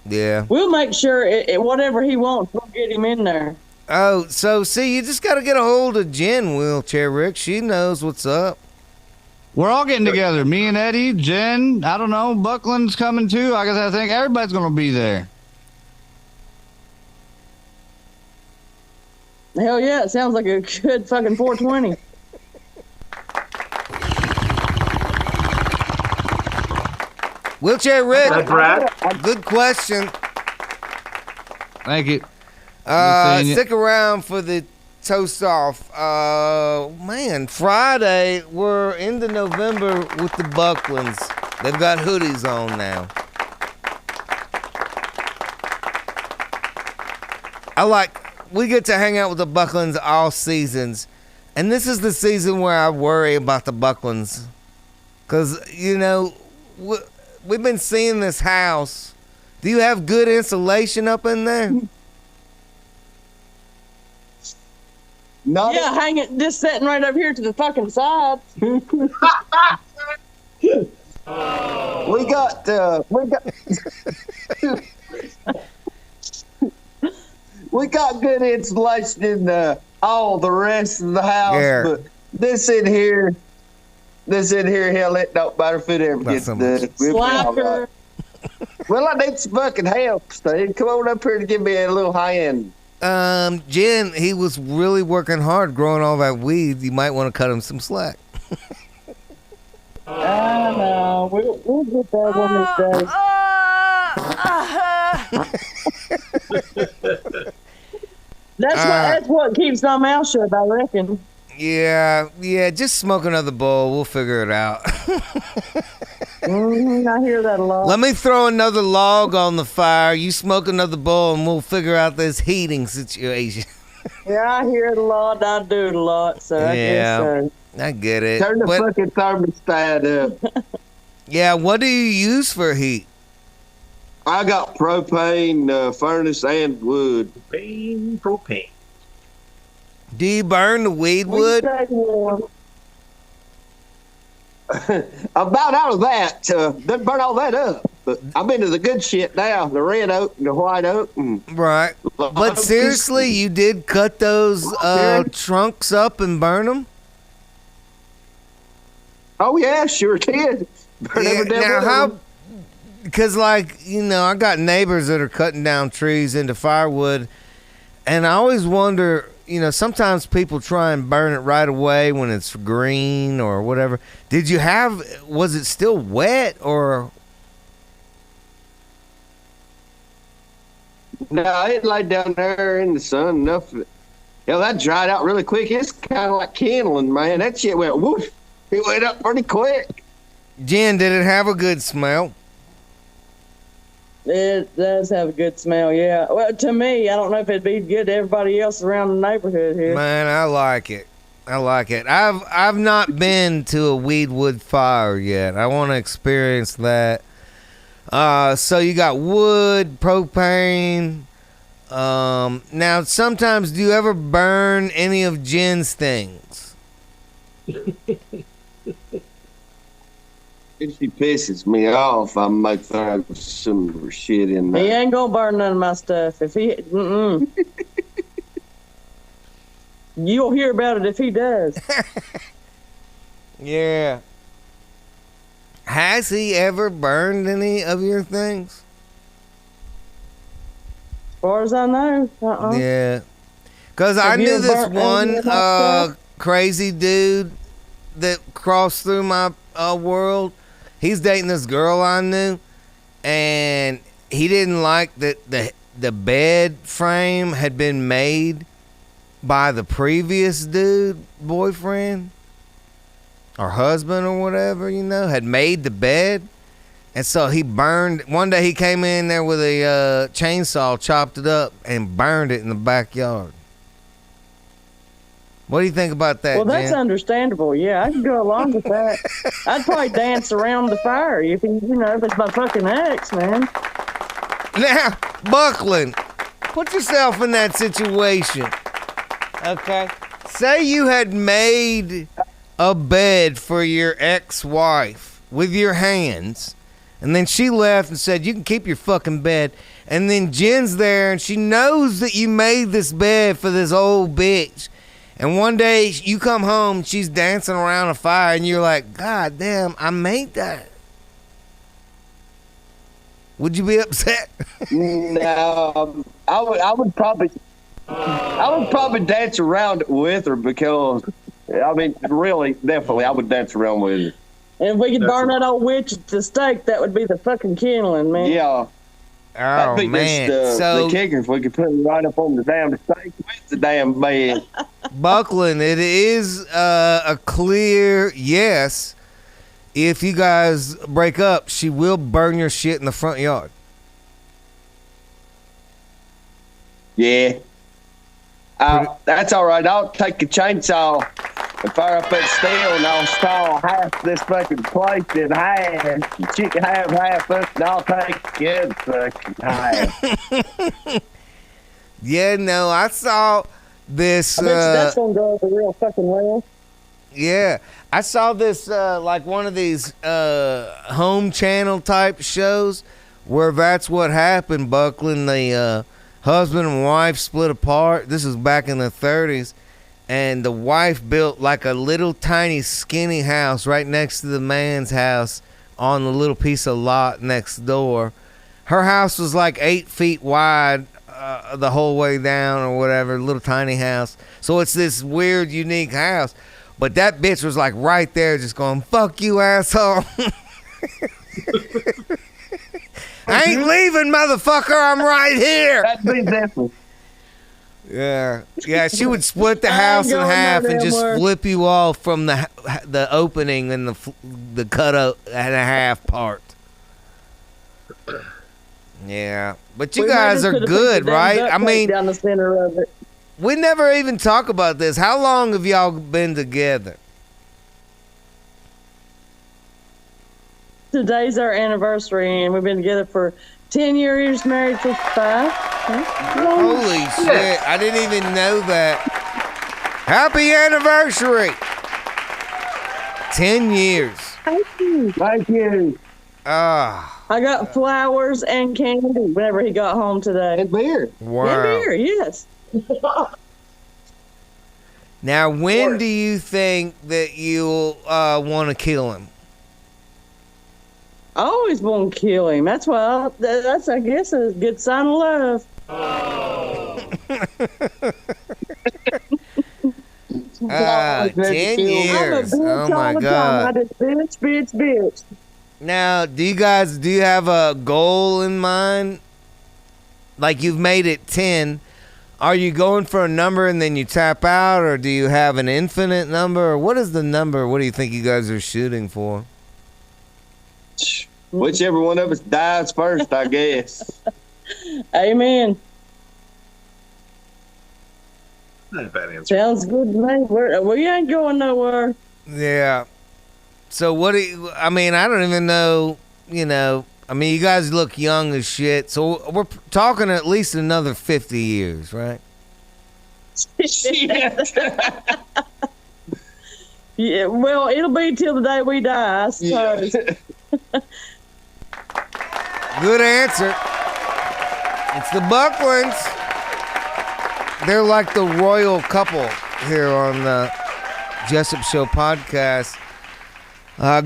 Yeah. We'll make sure whatever he wants, we'll get him in there. Oh, so see, you just got to get a hold of Jen, Wheelchair Rick. She knows what's up. We're all getting together. Me and Eddie, Jen, I don't know, Buckland's coming too. I think everybody's going to be there. Hell yeah, it sounds like a good fucking 420. Wheelchair Rick, good question. Thank you. Stick around for the toast off. Man, Friday, we're into November with the Bucklands. They've got hoodies on now. We get to hang out with the Bucklands all seasons. And this is the season where I worry about the Bucklands. Because, we've been seeing this house. Do you have good insulation up in there? No. Yeah, hang it, just sitting right over here to the fucking side. We got we got good insulation in all the rest of the house, but this in here, hell, it don't matter if it ever gets done. Slacker. Well, I need some fucking help, Steve. Come on up here to give me a little hand. Jen, he was really working hard growing all that weed. You might want to cut him some slack. I know. We'll get that one this day. That's what keeps my mouth shut, I reckon. Yeah, just smoke another bowl. We'll figure it out. I hear that a lot. Let me throw another log on the fire. You smoke another bowl, and we'll figure out this heating situation. Yeah, I hear it a lot. I do it a lot, so I guess so. I get it. Turn the fucking thermostat up. Yeah, what do you use for heat? I got propane, furnace, and wood. Propane. Do you burn the weed wood? About out of that. Didn't burn all that up. But I'm into the good shit now. The red oak and the white oak. Right. But seriously, you did cut those trunks up and burn them? Oh, yeah, sure did. Burn every damn one of them. Because, I got neighbors that are cutting down trees into firewood, and I always wonder, sometimes people try and burn it right away when it's green or whatever. Was it still wet or? No, it laid down there in the sun enough. That dried out really quick. It's kind of like kindling, man. That shit went whoosh. It went up pretty quick. Jen, did it have a good smell? It does have a good smell, yeah. Well, to me, I don't know if it'd be good to everybody else around the neighborhood here. Man, I like it. I've not been to a weed wood fire yet. I want to experience that. So you got wood, propane. Now, sometimes do you ever burn any of Jen's things? If she pisses me off, I might throw some shit in there. He ain't gonna burn none of my stuff. If he, you'll hear about it if he does. Yeah. Has he ever burned any of your things? As far as I know. Yeah. Because I knew this one crazy dude that crossed through my world. He's dating this girl I knew, and he didn't like that the bed frame had been made by the previous boyfriend or husband or whatever, had made the bed. And so he burned. One day he came in there with a chainsaw, chopped it up, and burned it in the backyard. What do you think about that, Well, that's Jen? Understandable. Yeah, I can go along with that. I'd probably dance around the fire if it's my fucking ex, man. Now, Buckland, put yourself in that situation. Okay? Say you had made a bed for your ex-wife with your hands, and then she left and said, you can keep your fucking bed. And then Jen's there, and she knows that you made this bed for this old bitch. And one day you come home, she's dancing around a fire, and you're like, God damn, I made that. Would you be upset? No, I would probably dance around it with her because, really, definitely, I would dance around with her. And if we could burn that old witch at the stake, that would be the fucking kindling, man. Yeah. Oh, That'd be man. just So, the kicker if we could put it right up on the damn stake with the damn bed. Buckland, it is a clear yes. If you guys break up, she will burn your shit in the front yard. Yeah. That's all right. I'll take a chainsaw and fire up that steel, and I'll saw half this fucking place in half. She can have half of it, and I'll take the other fucking half. Yeah, no, I saw this. I bet you that's gonna go over real fucking well. Yeah, I saw this like one of these home channel type shows where that's what happened. Buckland, the husband and wife split apart. This is back in the 30s. And the wife built like a little tiny skinny house right next to the man's house on the little piece of lot next door. Her house was like 8 feet wide the whole way down or whatever, little tiny house. So it's this weird, unique house. But that bitch was like right there just going, fuck you, asshole. I ain't leaving, motherfucker. I'm right here. That'd be different. Yeah, she would split the house in half and just flip you off from the opening and the cut out and a half part. Yeah, but you guys are good, right? I mean, down the center of it. We never even talk about this. How long have y'all been together? Today's our anniversary, and we've been together for 10 years, married for 5. Holy shit. I didn't even know that. Happy anniversary. 10 years. Thank you. Thank you. I got flowers and candy whenever he got home today. And beer. Wow. And beer, yes. Now, when do you think that you'll want to kill him? I always want to kill him. That's why. That's, I guess, a good sign of love. Oh. 10 years. Oh my God. I just bitch. Now, do you have a goal in mind? Like you've made it 10. Are you going for a number and then you tap out, or do you have an infinite number? Or what is the number? What do you think you guys are shooting for? Whichever one of us dies first, I guess. Amen. Not a bad answer. Sounds good to me. We ain't going nowhere. Yeah. So what do you, I mean, I don't even know, I mean, you guys look young as shit. So we're talking at least another 50 years, right? Yeah, well, it'll be till the day we die, I suppose. Yeah. Good answer. It's the Bucklands. They're like the royal couple here on the Jessup Show podcast.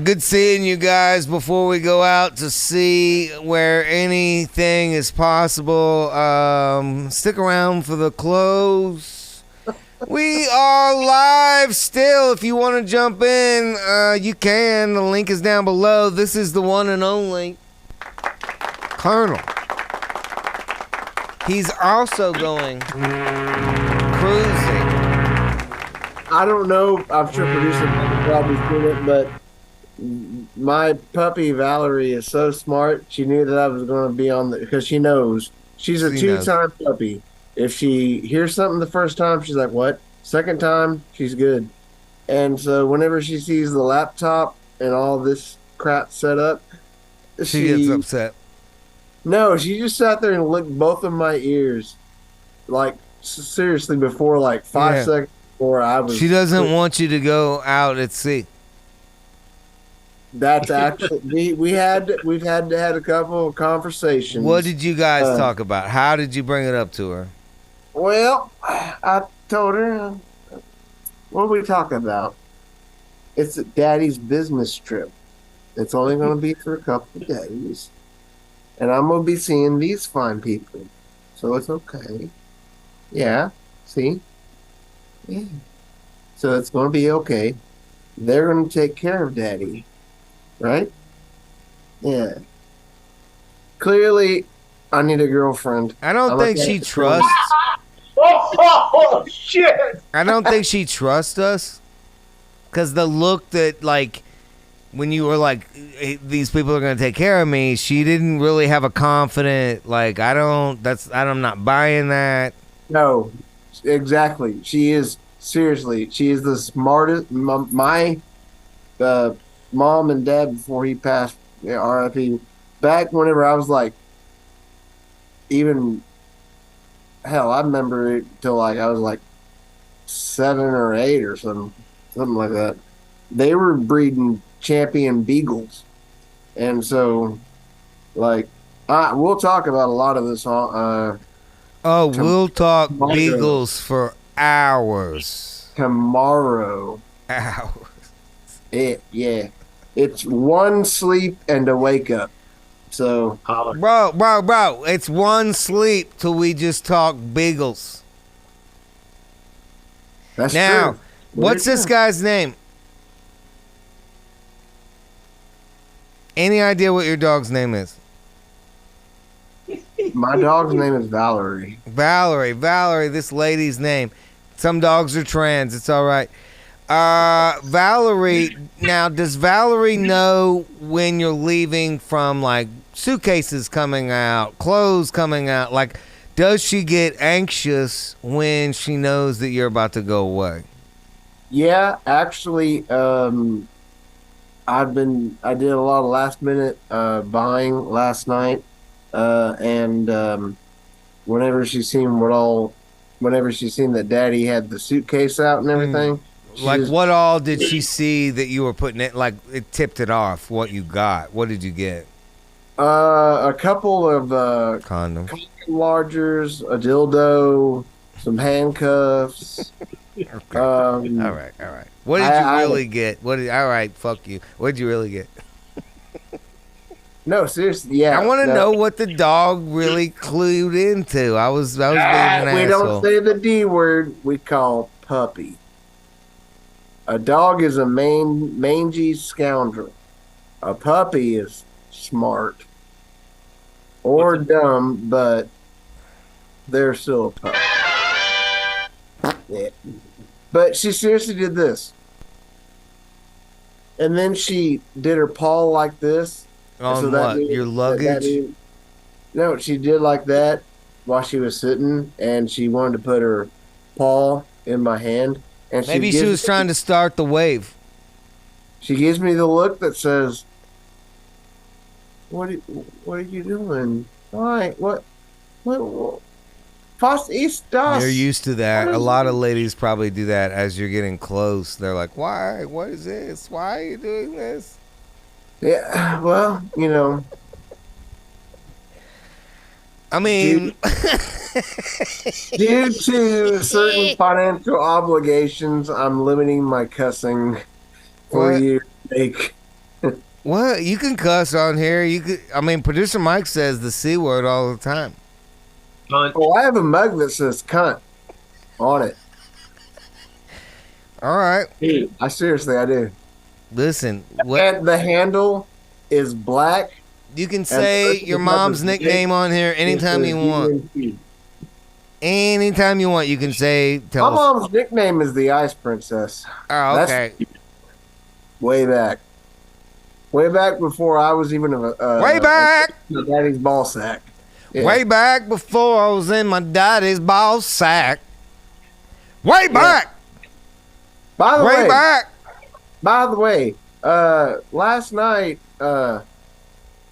Good seeing you guys. Before we go out to see where anything is possible, stick around for the close. We are live still. If you want to jump in, you can. The link is down below. This is the one and only Colonel. He's also going cruising. I don't know. I'm sure producer probably seen it, but my puppy Valerie is so smart. She knew that I was going to be on because she knows she's a two-time puppy. If she hears something the first time, she's like, "What?" Second time, she's good. And so whenever she sees the laptop and all this crap set up, she gets upset. No, she just sat there and licked both of my ears, like seriously, before like 5 seconds before I was. She doesn't want you to go out at sea. That's actually we've had to have a couple of conversations. What did you guys talk about? How did you bring it up to her? Well, I told her, what are we talking about? It's Daddy's business trip. It's only going to be for a couple of days. And I'm going to be seeing these fine people. So it's okay. Yeah. See? Yeah. So it's going to be okay. They're going to take care of Daddy. Right? Yeah. Clearly, I need a girlfriend. I don't think she trusts. Oh shit! I don't think she trusts us. Because the look that, like, when you were like, hey, these people are going to take care of me, she didn't really have a confident, like, I'm not buying that. No, exactly. She is, seriously, she is the smartest. My mom and dad, before he passed, RIP, back whenever I was like, even, hell, I remember it till like I was like 7 or 8 or something like that. They were breeding champion beagles, and so like we'll talk about a lot of this. We'll talk beagles for hours. Tomorrow, hours. Yeah, it's one sleep and a wake up. So, bro, it's one sleep till we just talk beagles. That's now, true. What's this guy's name? Any idea what your dog's name is? My dog's name is Valerie. Valerie, this lady's name. Some dogs are trans. It's all right. Valerie, now, does Valerie know when you're leaving from, like, suitcases coming out, clothes coming out? Like, does she get anxious when she knows that you're about to go away? Yeah, actually, I did a lot of last minute buying last night, and whenever she seen that Daddy had the suitcase out and everything. Like, what all did she see that you were putting it? Like, it tipped it off. What you got? What did you get? A couple of condoms, condom enlargers, a dildo, some handcuffs. Okay. All right. What did you really get? All right, fuck you. What did you really get? No, seriously, yeah. I want to know what the dog really clued into. I was being an we asshole. don't say the D word. We call puppy. A dog is a mangy scoundrel. A puppy is smart or dumb, but they're still a puppy. Yeah. But she seriously did this. And then she did her paw like this. On so what? Your luggage? No, she did like that while she was sitting, and she wanted to put her paw in my hand. And maybe she was trying to start the wave. She gives me the look that says, What are you doing? Why? What? Was ist das? You're used to that. A lot of ladies probably do that as you're getting close. They're like, why? What is this? Why are you doing this? Yeah, well, you know. I mean, due to certain financial obligations, I'm limiting my cussing for you to make. What? You can cuss on here. I mean, producer Mike says the C word all the time. Oh, I have a mug that says cunt on it. All right. Dude, I do. Listen. And the handle is black. You can say your mom's nickname on here anytime you want. Anytime you want, you can say. My mom's nickname is the Ice Princess. Oh, okay. That's way back before I was even way back. Daddy's ball sack. Yeah. Way back before I was in my daddy's ball sack. Way back. By the way. Back. By the way, last night,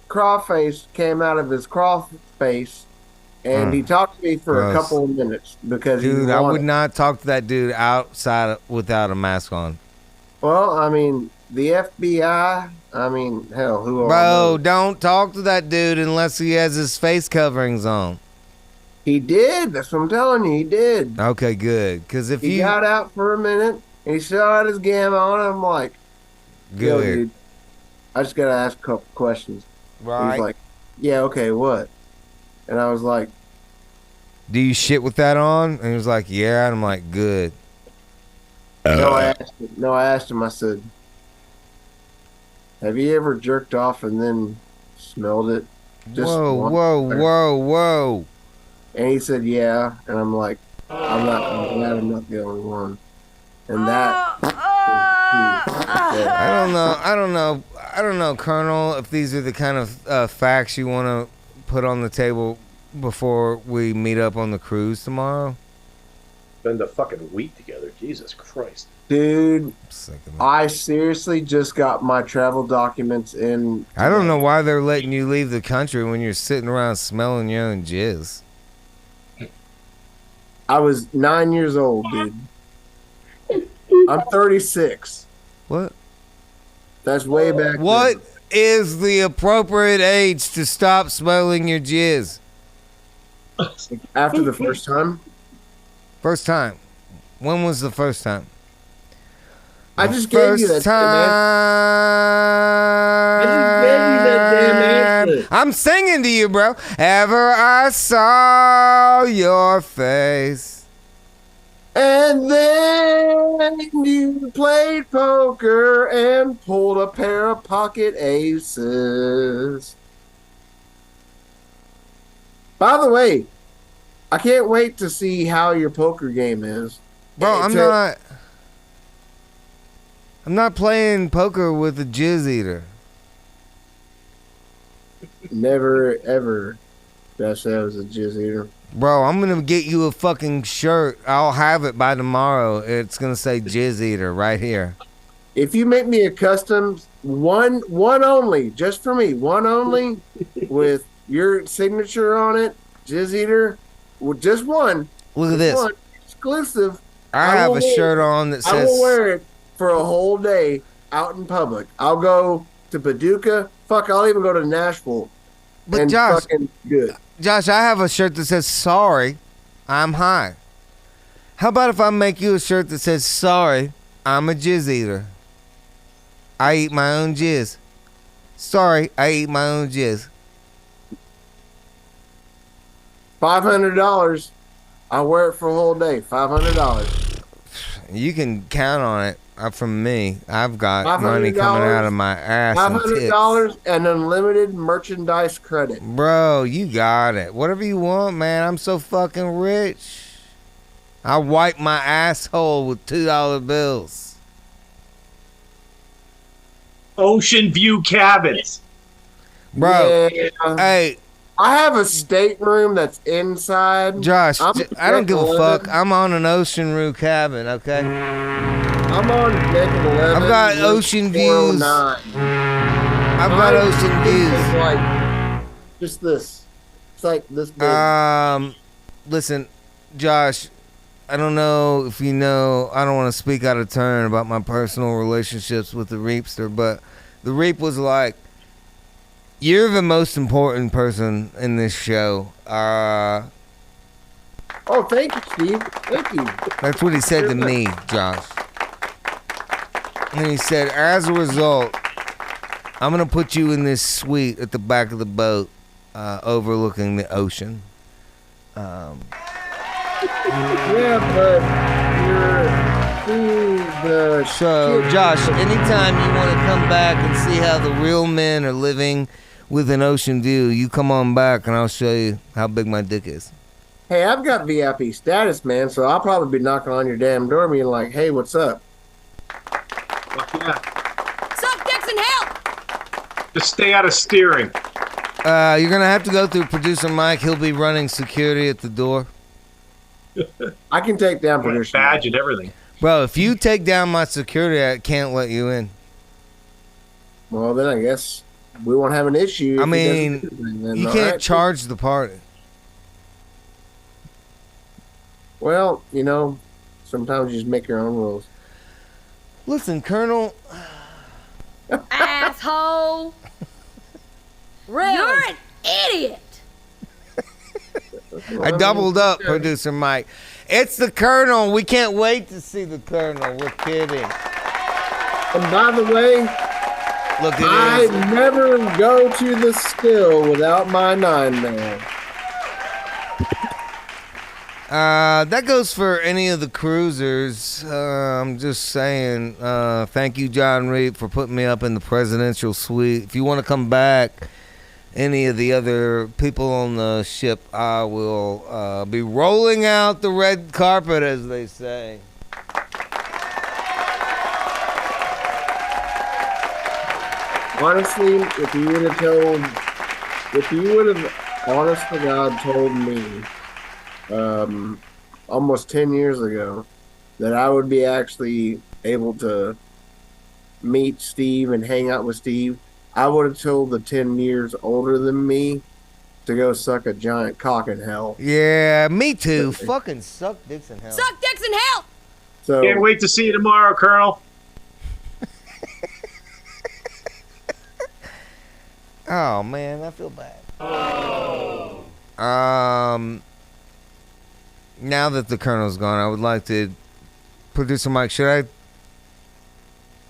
Crawface came out of his craw face, and he talked to me for a couple of minutes because dude, I would not talk to that dude outside without a mask on. Well, I mean, the FBI. I mean, hell, who are bro? Don't talk to that dude unless he has his face coverings on. He did. That's what I'm telling you. He did. Okay, good. Because if he got out for a minute and he still had his gamma on, I'm like, good. Dude, I just gotta ask a couple questions. Right. He's like, yeah, okay, what? And I was like, do you shit with that on? And he was like, yeah. And I'm like, good. No, I asked him. I said, have you ever jerked off and then smelled it? Whoa. And he said, yeah. And I'm like, I'm not the only one. And that. I don't know, Colonel, if these are the kind of facts you want to put on the table before we meet up on the cruise tomorrow. Spend a fucking week together. Jesus Christ. Dude, I seriously just got my travel documents in. I don't know why they're letting you leave the country when you're sitting around smelling your own jizz. I was 9 years old, dude. I'm 36. What? That's way back. What is the appropriate age to stop smelling your jizz? After the first time? First time. When was the first time? I just gave you that damn answer. I'm singing to you, bro. Ever I saw your face. And then you played poker and pulled a pair of pocket aces. By the way, I can't wait to see how your poker game is. Bro, I'm not playing poker with a jizz eater. Never, ever. Did I say I was a jizz eater? Bro, I'm going to get you a fucking shirt. I'll have it by tomorrow. It's going to say jizz eater right here. If you make me a custom, one only, just for me, one only, with your signature on it, jizz eater, with just one. Look at this. One, exclusive. I have a shirt on that says... I will wear it for a whole day out in public. I'll go to Paducah. Fuck, I'll even go to Nashville. But Josh, I have a shirt that says, sorry, I'm high. How about if I make you a shirt that says, sorry, I'm a jizz eater. I eat my own jizz. Sorry, I eat my own jizz. $500. I'll wear it for a whole day. $500. You can count on it. From me, I've got money coming out of my ass. $500 and unlimited merchandise credit. Bro, you got it. Whatever you want, man. I'm so fucking rich. I wipe my asshole with $2 bills. Ocean View cabins. Bro, yeah. Hey. I have a stateroom that's inside. Josh, I don't give a fuck. I'm on an ocean view cabin, okay? I'm on deck 11. I've got ocean views. I've got ocean views. It's like just this. It's like this big. Listen, Josh, I don't know if you know, I don't want to speak out of turn about my personal relationships with the Reapster, but the Reap was like, you're the most important person in this show. Oh, thank you, Steve. Thank you. That's what he said to me, Josh. And he said, as a result, I'm going to put you in this suite at the back of the boat overlooking the ocean. Yeah, but you're the So, Josh, anytime you want to come back and see how the real men are living with an ocean view, you come on back and I'll show you how big my dick is. Hey, I've got VIP status, man, so I'll probably be knocking on your damn door being like, hey, what's up? Yeah. Suck dicks and help! Just stay out of steering. You're going to have to go through producer Mike. He'll be running security at the door. I can take down producer badge and everything. Bro, if you take down my security, I can't let you in. Well, then I guess we won't have an issue. I mean, you can't charge the party. Well, you know, sometimes you just make your own rules. Listen, Colonel. Asshole. Really? You're an idiot. I doubled up, producer Mike. It's the Colonel. We can't wait to see the Colonel. We're kidding. And by the way, look at I never go to the still without my 9-man. That goes for any of the cruisers. I'm just saying, thank you, John Reed, for putting me up in the presidential suite. If you want to come back, any of the other people on the ship, I will be rolling out the red carpet, as they say. Honestly, if you would have, honest to God, told me, almost 10 years ago, that I would be actually able to meet Steve and hang out with Steve, I would have told the 10 years older than me to go suck a giant cock in hell. Yeah, me too. Fucking suck dicks in hell. Suck dicks in hell! So, Can't wait to see you tomorrow, Colonel. Oh, man, I feel bad. Now that the Colonel's gone, I would like to... Producer Mike, should I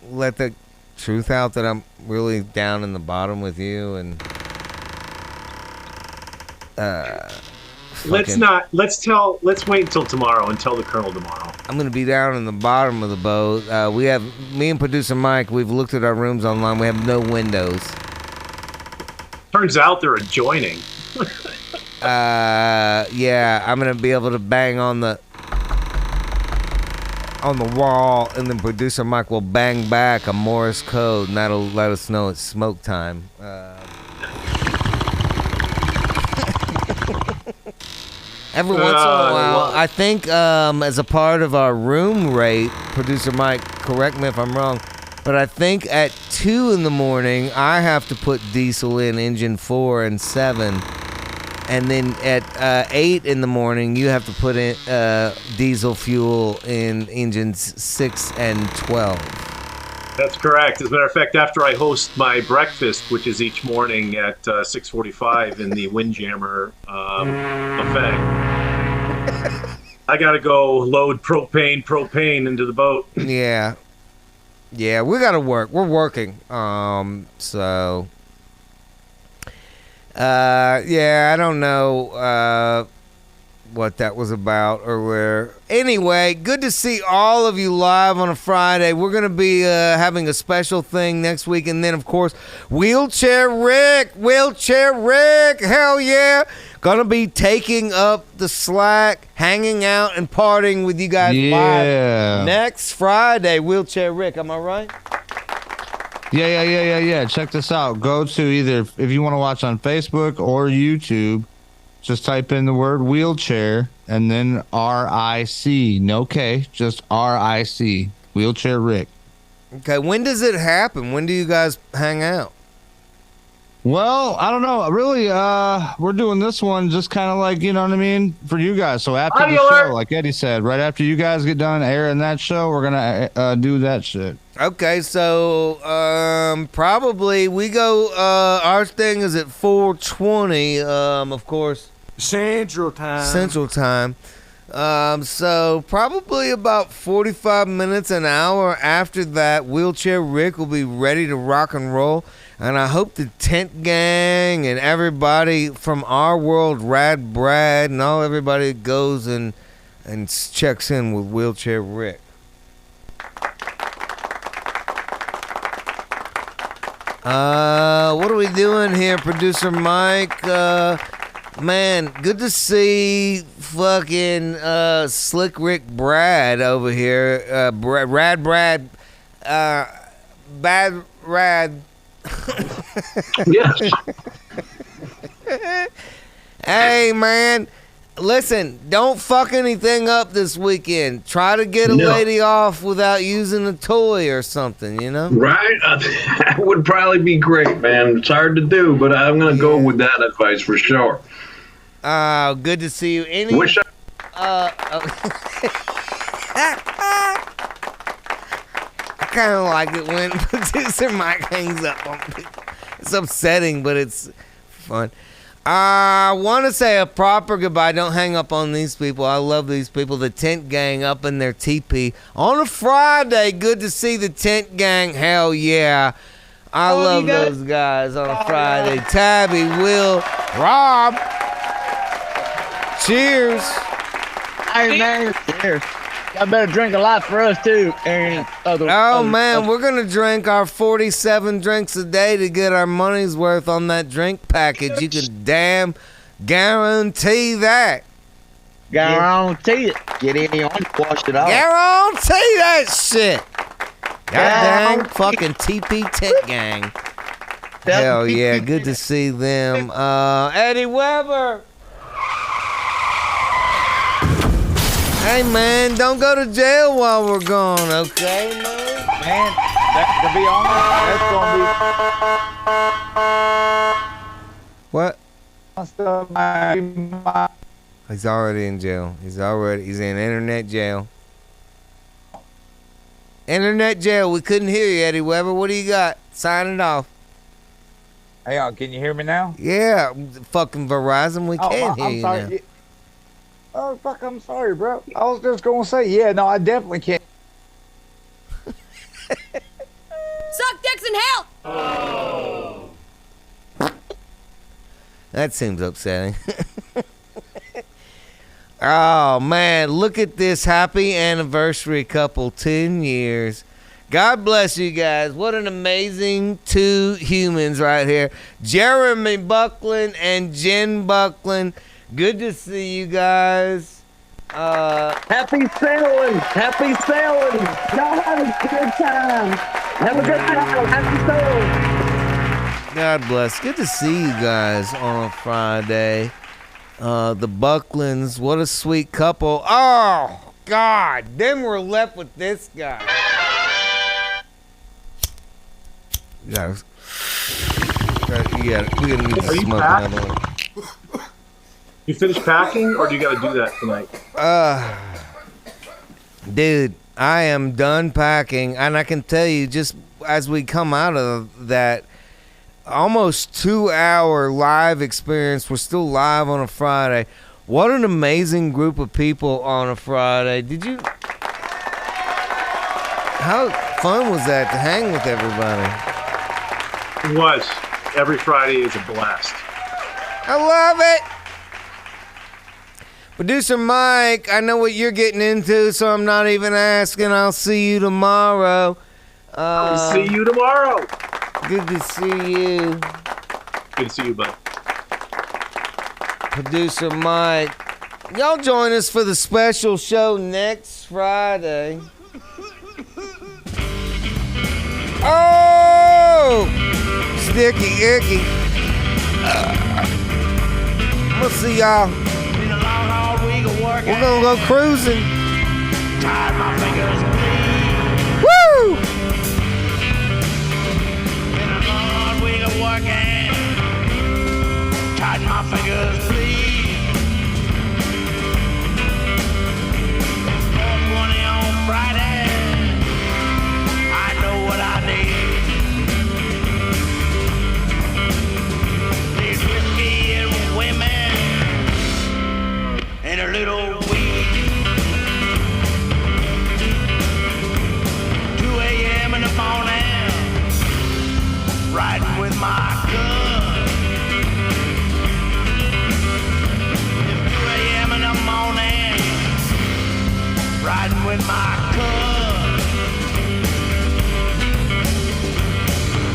let the truth out that I'm really down in the bottom with you and... Let's wait until tomorrow and tell the Colonel tomorrow. I'm going to be down in the bottom of the boat. Me and Producer Mike, we've looked at our rooms online. We have no windows. Turns out they're adjoining. Yeah, I'm going to be able to bang on the wall, and then Producer Mike will bang back a Morse code, and that'll let us know it's smoke time. Every once in a while, I think as a part of our room rate, Producer Mike, correct me if I'm wrong, but I think at 2 in the morning, I have to put diesel in engine 4 and 7. And then at 8 in the morning, you have to put in diesel fuel in engines 6 and 12. That's correct. As a matter of fact, after I host my breakfast, which is each morning at 6:45 in the Windjammer buffet, I got to go load propane into the boat. Yeah. Yeah, we got to work. We're working. So... yeah, I don't know what that was about or where. Anyway, good to see all of you live on a Friday. We're going to be having a special thing next week. And then, of course, Wheelchair Rick, hell yeah. Going to be taking up the slack, hanging out and partying with you guys live next Friday. Wheelchair Rick, am I right? Yeah. Check this out. Go to either, if you want to watch on Facebook or YouTube, just type in the word wheelchair and then RIC. No K, just RIC. Wheelchair Rick. Okay, when does it happen? When do you guys hang out? Well, I don't know. Really, we're doing this one just kind of like, you know what I mean, for you guys. So after the show, like Eddie said, right after you guys get done airing that show, we're going to do that shit. Okay, so probably we go, our thing is at 4:20, of course. Central Time. So probably about 45 minutes, an hour after that, Wheelchair Rick will be ready to rock and roll. And I hope the Tent Gang and everybody from our world, Rad Brad, and everybody that goes and checks in with Wheelchair Rick. What are we doing here, Producer Mike? Man, good to see fucking Slick Rick Brad over here. Bad Rad. Yes. Hey, man. Listen, don't fuck anything up this weekend. Try to get a lady off without using a toy or something, you know? Right? That would probably be great, man. It's hard to do, but I'm going to go with that advice for sure. Good to see you. I kind of like it when Producer Mike hangs up on people. It's upsetting, but it's fun. I want to say a proper goodbye. Don't hang up on these people. I love these people. The Tent Gang up in their teepee on a Friday. Good to see the Tent Gang. Hell yeah. I love those guys on a Friday. Tabby, Will, Rob. Cheers. Hey, man. Cheers. I better drink a lot for us too. And man, we're gonna drink our 47 drinks a day to get our money's worth on that drink package. You can damn guarantee that. Guarantee it. Get in here and wash it off. Guarantee that shit. God dang fucking TP Tent Gang. Hell yeah, good to see them. Eddie Weber. Hey man, don't go to jail while we're gone, okay, man? Man, to be honest, that's gonna be What? He's already in jail. He's in internet jail. Internet jail. We couldn't hear you, Eddie Weber. What do you got? Sign it off. Hey, can you hear me now? Yeah, fucking Verizon. We can't hear you now. Oh, fuck, I'm sorry, bro. I was just going to say, yeah, no, I definitely can't. Suck dicks and help! That seems upsetting. Oh, man, look at this happy anniversary couple, 10 years. God bless you guys. What an amazing two humans right here. Jeremy Buckland and Jen Buckland. Good to see you guys. Happy sailing. Happy sailing. Y'all have a good time. Have a good time. Happy sailing. God bless. Good to see you guys on a Friday. The Bucklands, what a sweet couple. Oh, God. Then we're left with this guy. We gotta need to smoke another one. You finished packing, or do you got to do that tonight? Dude, I am done packing, and I can tell you, just as we come out of that almost 2-hour live experience, we're still live on a Friday. What an amazing group of people on a Friday. How fun was that to hang with everybody? It was. Every Friday is a blast. I love it. Producer Mike, I know what you're getting into, so I'm not even asking. I'll see you tomorrow. I'll see you tomorrow. Good to see you. Good to see you, bud. Producer Mike. Y'all join us for the special show next Friday. Oh! Sticky icky. We'll see y'all. We're gonna go cruising. Tied my fingers bleed. Woo! Been a long week of working. Tied my fingers bleed. 4:20 on Friday. I know what I need. These whiskey and women and a little weed. 2 a.m. in the morning, riding with my gun. 2 a.m. in the morning, riding with my gun.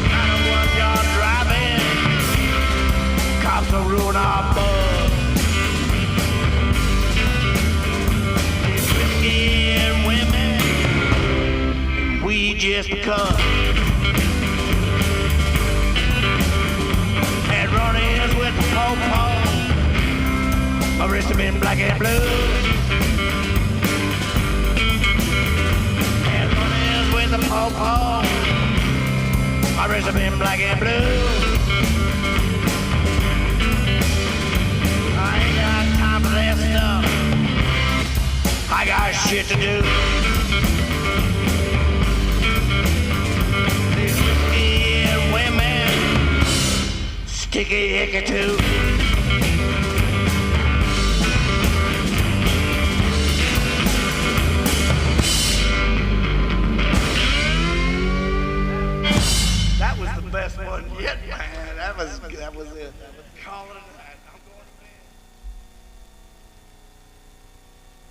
None of what y'all driving, cops will ruin our bus. And women, we just cut. Had run-ins with the po-po, my wrist have been black and blue. Had run-ins with the po-po, my wrist have been black and blue. I ain't got time for that stuff. I got shit to do. These whiskey and women, sticky icky too. That was the best one yet, man. That was it. Calling it.